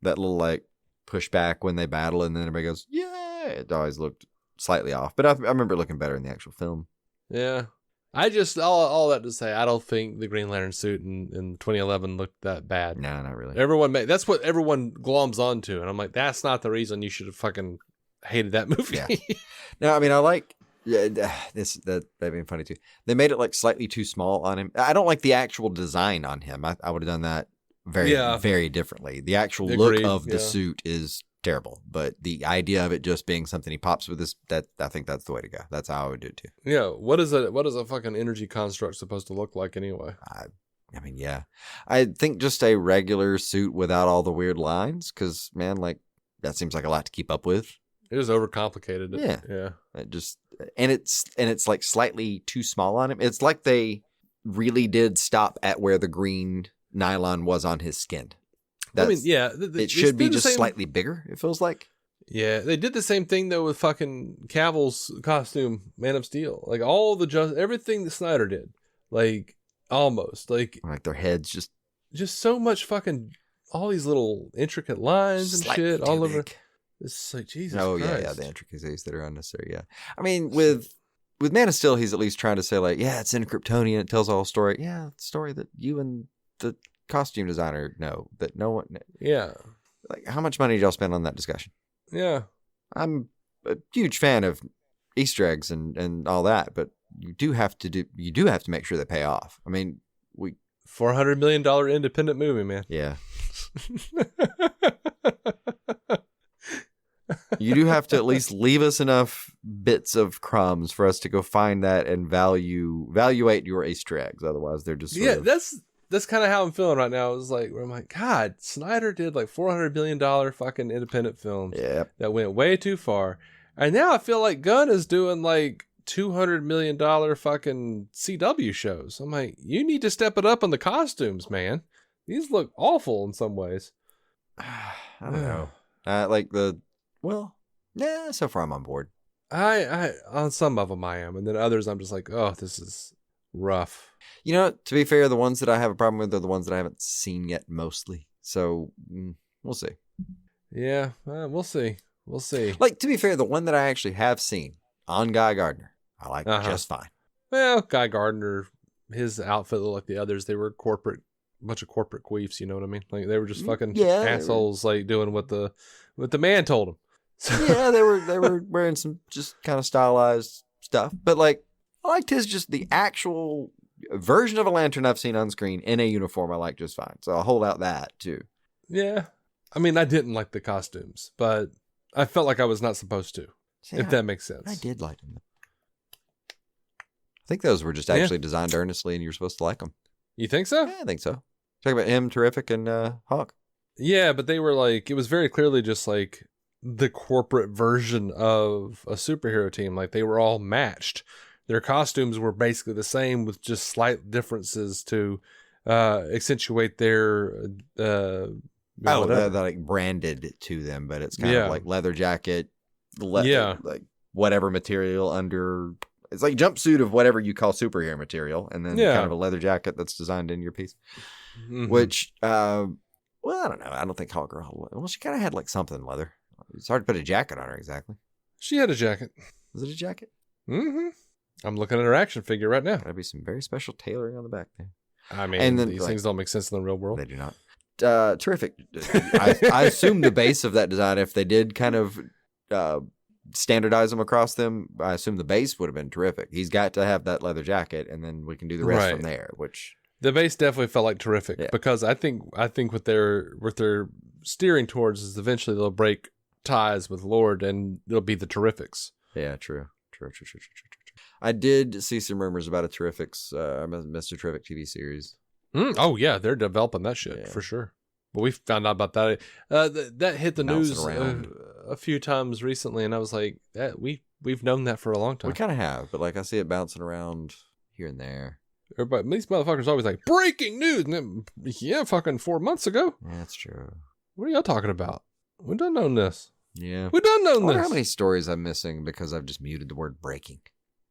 little like pushback when they battle, and then everybody goes, "Yeah!" It always looked slightly off, but I remember looking better in the actual film. Yeah. I just, all that to say, I don't think the Green Lantern suit in 2011 looked that bad. No, not really. That's what everyone gloms onto. And I'm like, that's not the reason you should have fucking hated that movie. Yeah. No, I mean, I like, that'd be funny too. They made it like slightly too small on him. I don't like the actual design on him. I would have done that very, very differently. The actual look of the suit is terrible, but the idea of it just being something he pops with I think that's the way to go. That's how I would do it too. Yeah. What is a fucking energy construct supposed to look like anyway? I mean, yeah, I think just a regular suit without all the weird lines, because man, like that seems like a lot to keep up with. It was overcomplicated. Yeah. It just, and it's like slightly too small on him. It's like they really did stop at where the green nylon was on his skin. It should be just slightly bigger, it feels like. Yeah, they did the same thing, though, with fucking Cavill's costume, Man of Steel. Like, everything that Snyder did. Like, almost. Like their heads just so much fucking, all these little intricate lines and shit all over. It's like, Jesus Christ. Yeah, the intricacies that are unnecessary, yeah. I mean, with Man of Steel, he's at least trying to say, like, yeah, it's in Kryptonian, it tells a whole story. Yeah, the story that you and the costume designer know that no one. Yeah. Like, how much money did y'all spend on that discussion? Yeah. I'm a huge fan of Easter eggs and all that, but you do have to make sure they pay off. I mean, $400 million independent movie, man. Yeah. You do have to at least leave us enough bits of crumbs for us to go find that and evaluate your Easter eggs. Otherwise, they're just that's kind of how I'm feeling right now. It's like, where I'm like, God, Snyder did like $400 billion fucking independent films that went way too far. And now I feel like Gunn is doing like $200 million fucking CW shows. I'm like, you need to step it up on the costumes, man. These look awful in some ways. I don't know. So far I'm on board. I on some of them I am. And then others I'm just like, oh, this is rough. You know, to be fair, the ones that I have a problem with are the ones that I haven't seen yet mostly. So we'll see. Yeah, we'll see. We'll see. Like, to be fair, the one that I actually have seen on Guy Gardner, I like just fine. Well, Guy Gardner, his outfit looked like the others. They were bunch of corporate queefs, you know what I mean? Like, they were just fucking assholes, like doing what the man told them. Yeah, they were wearing some just kind of stylized stuff, but like I liked just the actual version of a lantern I've seen on screen in a uniform. I like just fine, so I'll hold out that too. Yeah, I mean, I didn't like the costumes, but I felt like I was not supposed to. See, if that makes sense. I did like them. I think those were just actually designed earnestly, and you're supposed to like them. You think so? Yeah, I think so. Talking about him, Terrific, and Hawk. Yeah, but they were like, it was very clearly just like the corporate version of a superhero team. Like they were all matched. Their costumes were basically the same with just slight differences to accentuate their They're like branded to them, but it's kind of like leather jacket, like whatever material under. It's like jumpsuit of whatever you call superhero material, and then kind of a leather jacket that's designed in your piece. Mm-hmm. Which, well, I don't know. I don't think Hawk Girl. Well, she kind of had like something leather. It's hard to put a jacket on her exactly. She had a jacket. Was it a jacket? Mm-hmm. I'm looking at her action figure right now. Gotta be some very special tailoring on the back there. I mean, and then, these things don't make sense in the real world. They do not. Terrific. I assume the base of that design, if they did kind of standardize them across them, I assume the base would have been Terrific. He's got to have that leather jacket, and then we can do the rest from there. Which the base definitely felt like Terrific because I think what they're steering towards is eventually they'll break ties with Lord, and it'll be the Terrifics. Yeah, true. I did see some rumors about a Mr. Terrific TV series. Oh yeah, they're developing that shit for sure. But we found out about that. That hit the news a few times recently, and I was like, we've known that for a long time. We kind of have, but like I see it bouncing around here and there. Everybody, these motherfuckers always like breaking news. And then, fucking 4 months ago. Yeah, that's true. What are y'all talking about? We done known this. Yeah, we done known this. I wonder how many stories I'm missing because I've just muted the word breaking.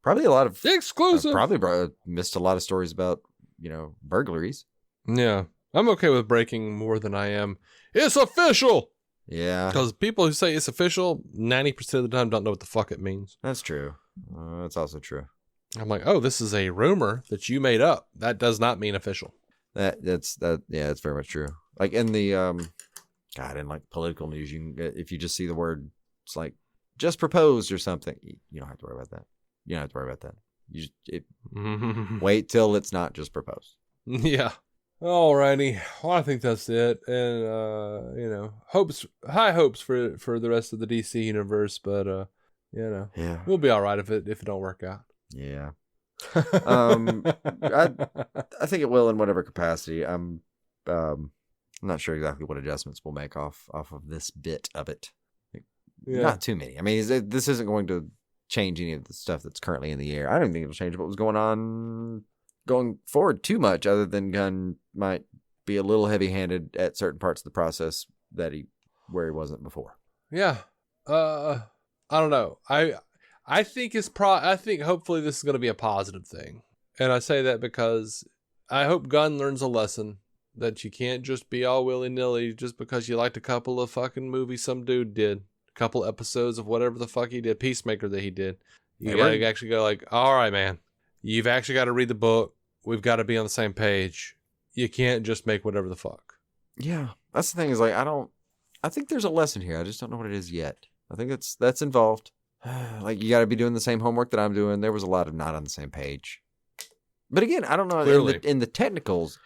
Probably a lot of exclusive. I've probably missed a lot of stories about burglaries. Yeah, I'm okay with breaking more than I am. It's official. Yeah, because people who say it's official 90% of the time don't know what the fuck it means. That's true. That's also true. I'm like, oh, this is a rumor that you made up. That does not mean official. That's very much true. Like in the God, in like political news, if you just see the word, it's like just proposed or something. You don't have to worry about that. You don't have to worry about that. You just wait till it's not just proposed. Yeah. Alrighty. Well, I think that's it. And high hopes for the rest of the DC universe, but we'll be all right if it don't work out. Yeah. I think it will in whatever capacity. I'm not sure exactly what adjustments we'll make off of this bit of it. Not too many. I mean, this isn't going to change any of the stuff that's currently in the air. I don't think it'll change what was going on going forward too much, other than Gunn might be a little heavy-handed at certain parts of the process where he wasn't before. Yeah. I don't know. I think I think hopefully this is going to be a positive thing. And I say that because I hope Gunn learns a lesson that you can't just be all willy-nilly just because you liked a couple of fucking movies some dude did. Couple episodes of whatever the fuck he did, Peacemaker that he did. You gotta actually go like, all right, man, you've actually got to read the book. We've got to be on the same page. You can't just make whatever the fuck. Yeah, that's the thing is like, I think there's a lesson here. I just don't know what it is yet. I think that's involved. Like you got to be doing the same homework that I'm doing. There was a lot of not on the same page. But again, I don't know. In the technicals,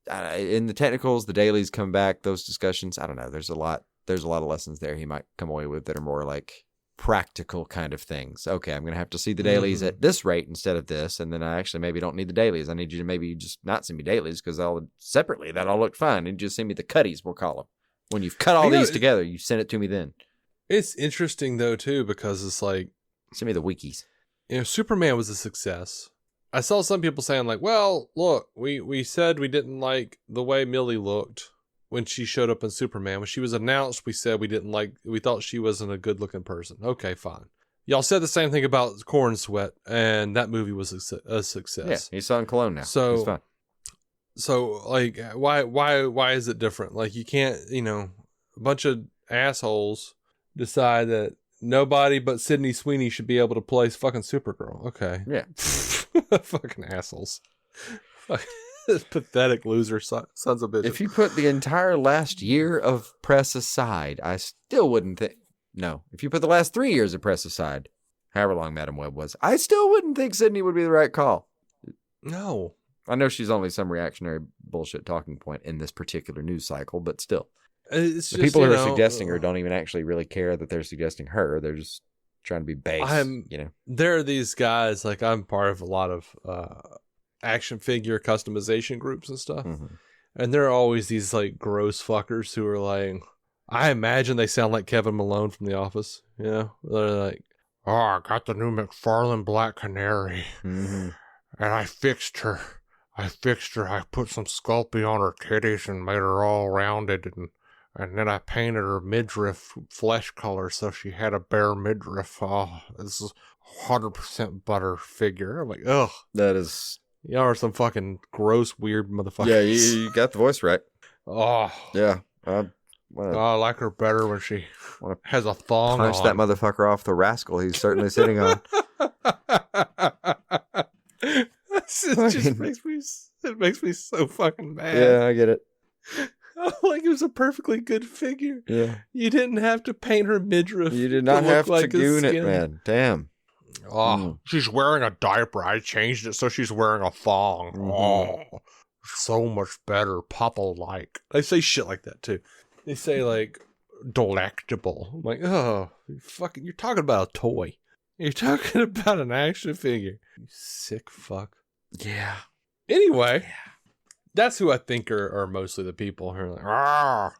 the dailies come back, those discussions, I don't know. There's a lot of lessons there he might come away with that are more like practical kind of things. Okay, I'm going to have to see the dailies at this rate instead of this, and then I actually maybe don't need the dailies. I need you to maybe just not send me dailies because separately that all looked fine. And just send me the cutties, we'll call them. When you've cut all these together, you send it to me then. It's interesting though too because it's like send me the wikis. Superman was a success. I saw some people saying like, well, look, we said we didn't like the way Millie looked when she showed up in Superman. When she was announced, we said we thought she wasn't a good looking person. Okay, fine. Y'all said the same thing about Corn Sweat, and that movie was a success. Yeah, he's on Cologne now. So, he's fine. So like, why is it different? Like, you can't, a bunch of assholes decide that nobody but Sydney Sweeney should be able to play fucking Supergirl. Okay. Yeah. Fucking assholes. Pathetic loser sons of bitches. If you put the entire last year of press aside, I still wouldn't think. No. If you put the last 3 years of press aside, however long Madam Web was, I still wouldn't think Sydney would be the right call. No. I know she's only some reactionary bullshit talking point in this particular news cycle, but still. It's The just, people who are suggesting her don't even actually really care that they're suggesting her. They're just trying to be base, There are these guys, like I'm part of a lot of action figure customization groups and stuff. Mm-hmm. And there are always these like gross fuckers who are like, I imagine they sound like Kevin Malone from The Office. You know, they're like, "Oh, I got the new McFarlane Black Canary, Mm-hmm. and I fixed her. I put some Sculpey on her titties and made her all rounded, and then I painted her midriff flesh color so she had a bare midriff. Oh, this is 100% butter figure." I'm like, ugh. That is... Y'all are some fucking gross, weird motherfuckers. Yeah, you got the voice right. Oh. Yeah. I like her better when she has a thong punch on. that motherfucker off the rascal he's certainly sitting on. It makes me so fucking mad. Yeah, I get it. Like, it was a perfectly good figure. Yeah. You didn't have to paint her midriff. You did not have like to goon it, man. Damn. Oh, she's wearing a diaper. I changed it so she's wearing a thong. Mm-hmm. Oh, so much better, Papa-like. They say shit like that too. They say like delectable. I'm like, oh, you're talking about a toy. You're talking about an action figure. You sick fuck. Yeah. Anyway, that's who I think are mostly the people who are like, ah.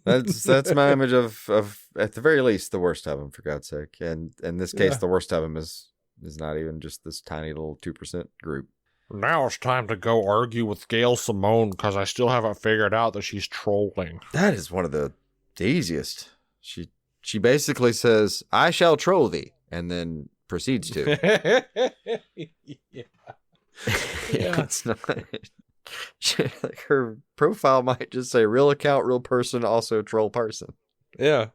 That's my image of at the very least the worst of them, for God's sake. And in this case, the worst of them is not even just this tiny little 2% group. Now it's time to go argue with Gail Simone because I still haven't figured out that she's trolling. That is one of the easiest. She basically says, "I shall troll thee," and then proceeds to. Yeah. It's not. Like her profile might just say real account, real person, also troll person. Yeah.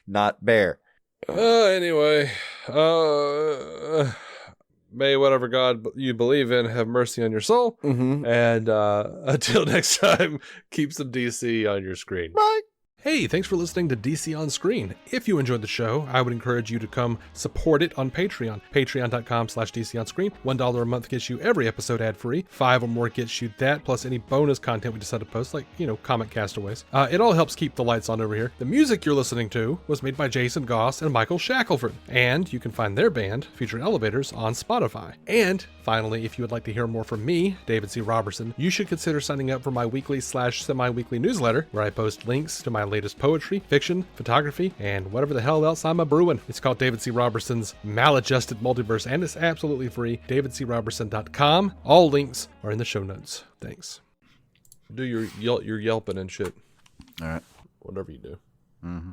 Not bear. Anyway, may whatever God you believe in have mercy on your soul. Mm-hmm. And until next time, keep some DC on your screen. Bye. Hey, thanks for listening to DC On Screen. If you enjoyed the show, I would encourage you to come support it on Patreon. Patreon.com/DC On Screen. $1 a month gets you every episode ad-free. 5 or more gets you that, plus any bonus content we decide to post, like, Comic Castaways. It all helps keep the lights on over here. The music you're listening to was made by Jason Goss and Michael Shackelford. And you can find their band, Future Elevators, on Spotify. And finally, if you would like to hear more from me, David C. Robertson, you should consider signing up for my weekly/semi-weekly newsletter, where I post links to my latest poetry, fiction, photography, and whatever the hell else I'm a-brewing. It's called David C. Robertson's Maladjusted Multiverse, and it's absolutely free. davidcrobertson.com. All links are in the show notes. Thanks. Do your yelping and shit. All right. Whatever you do. Mm-hmm.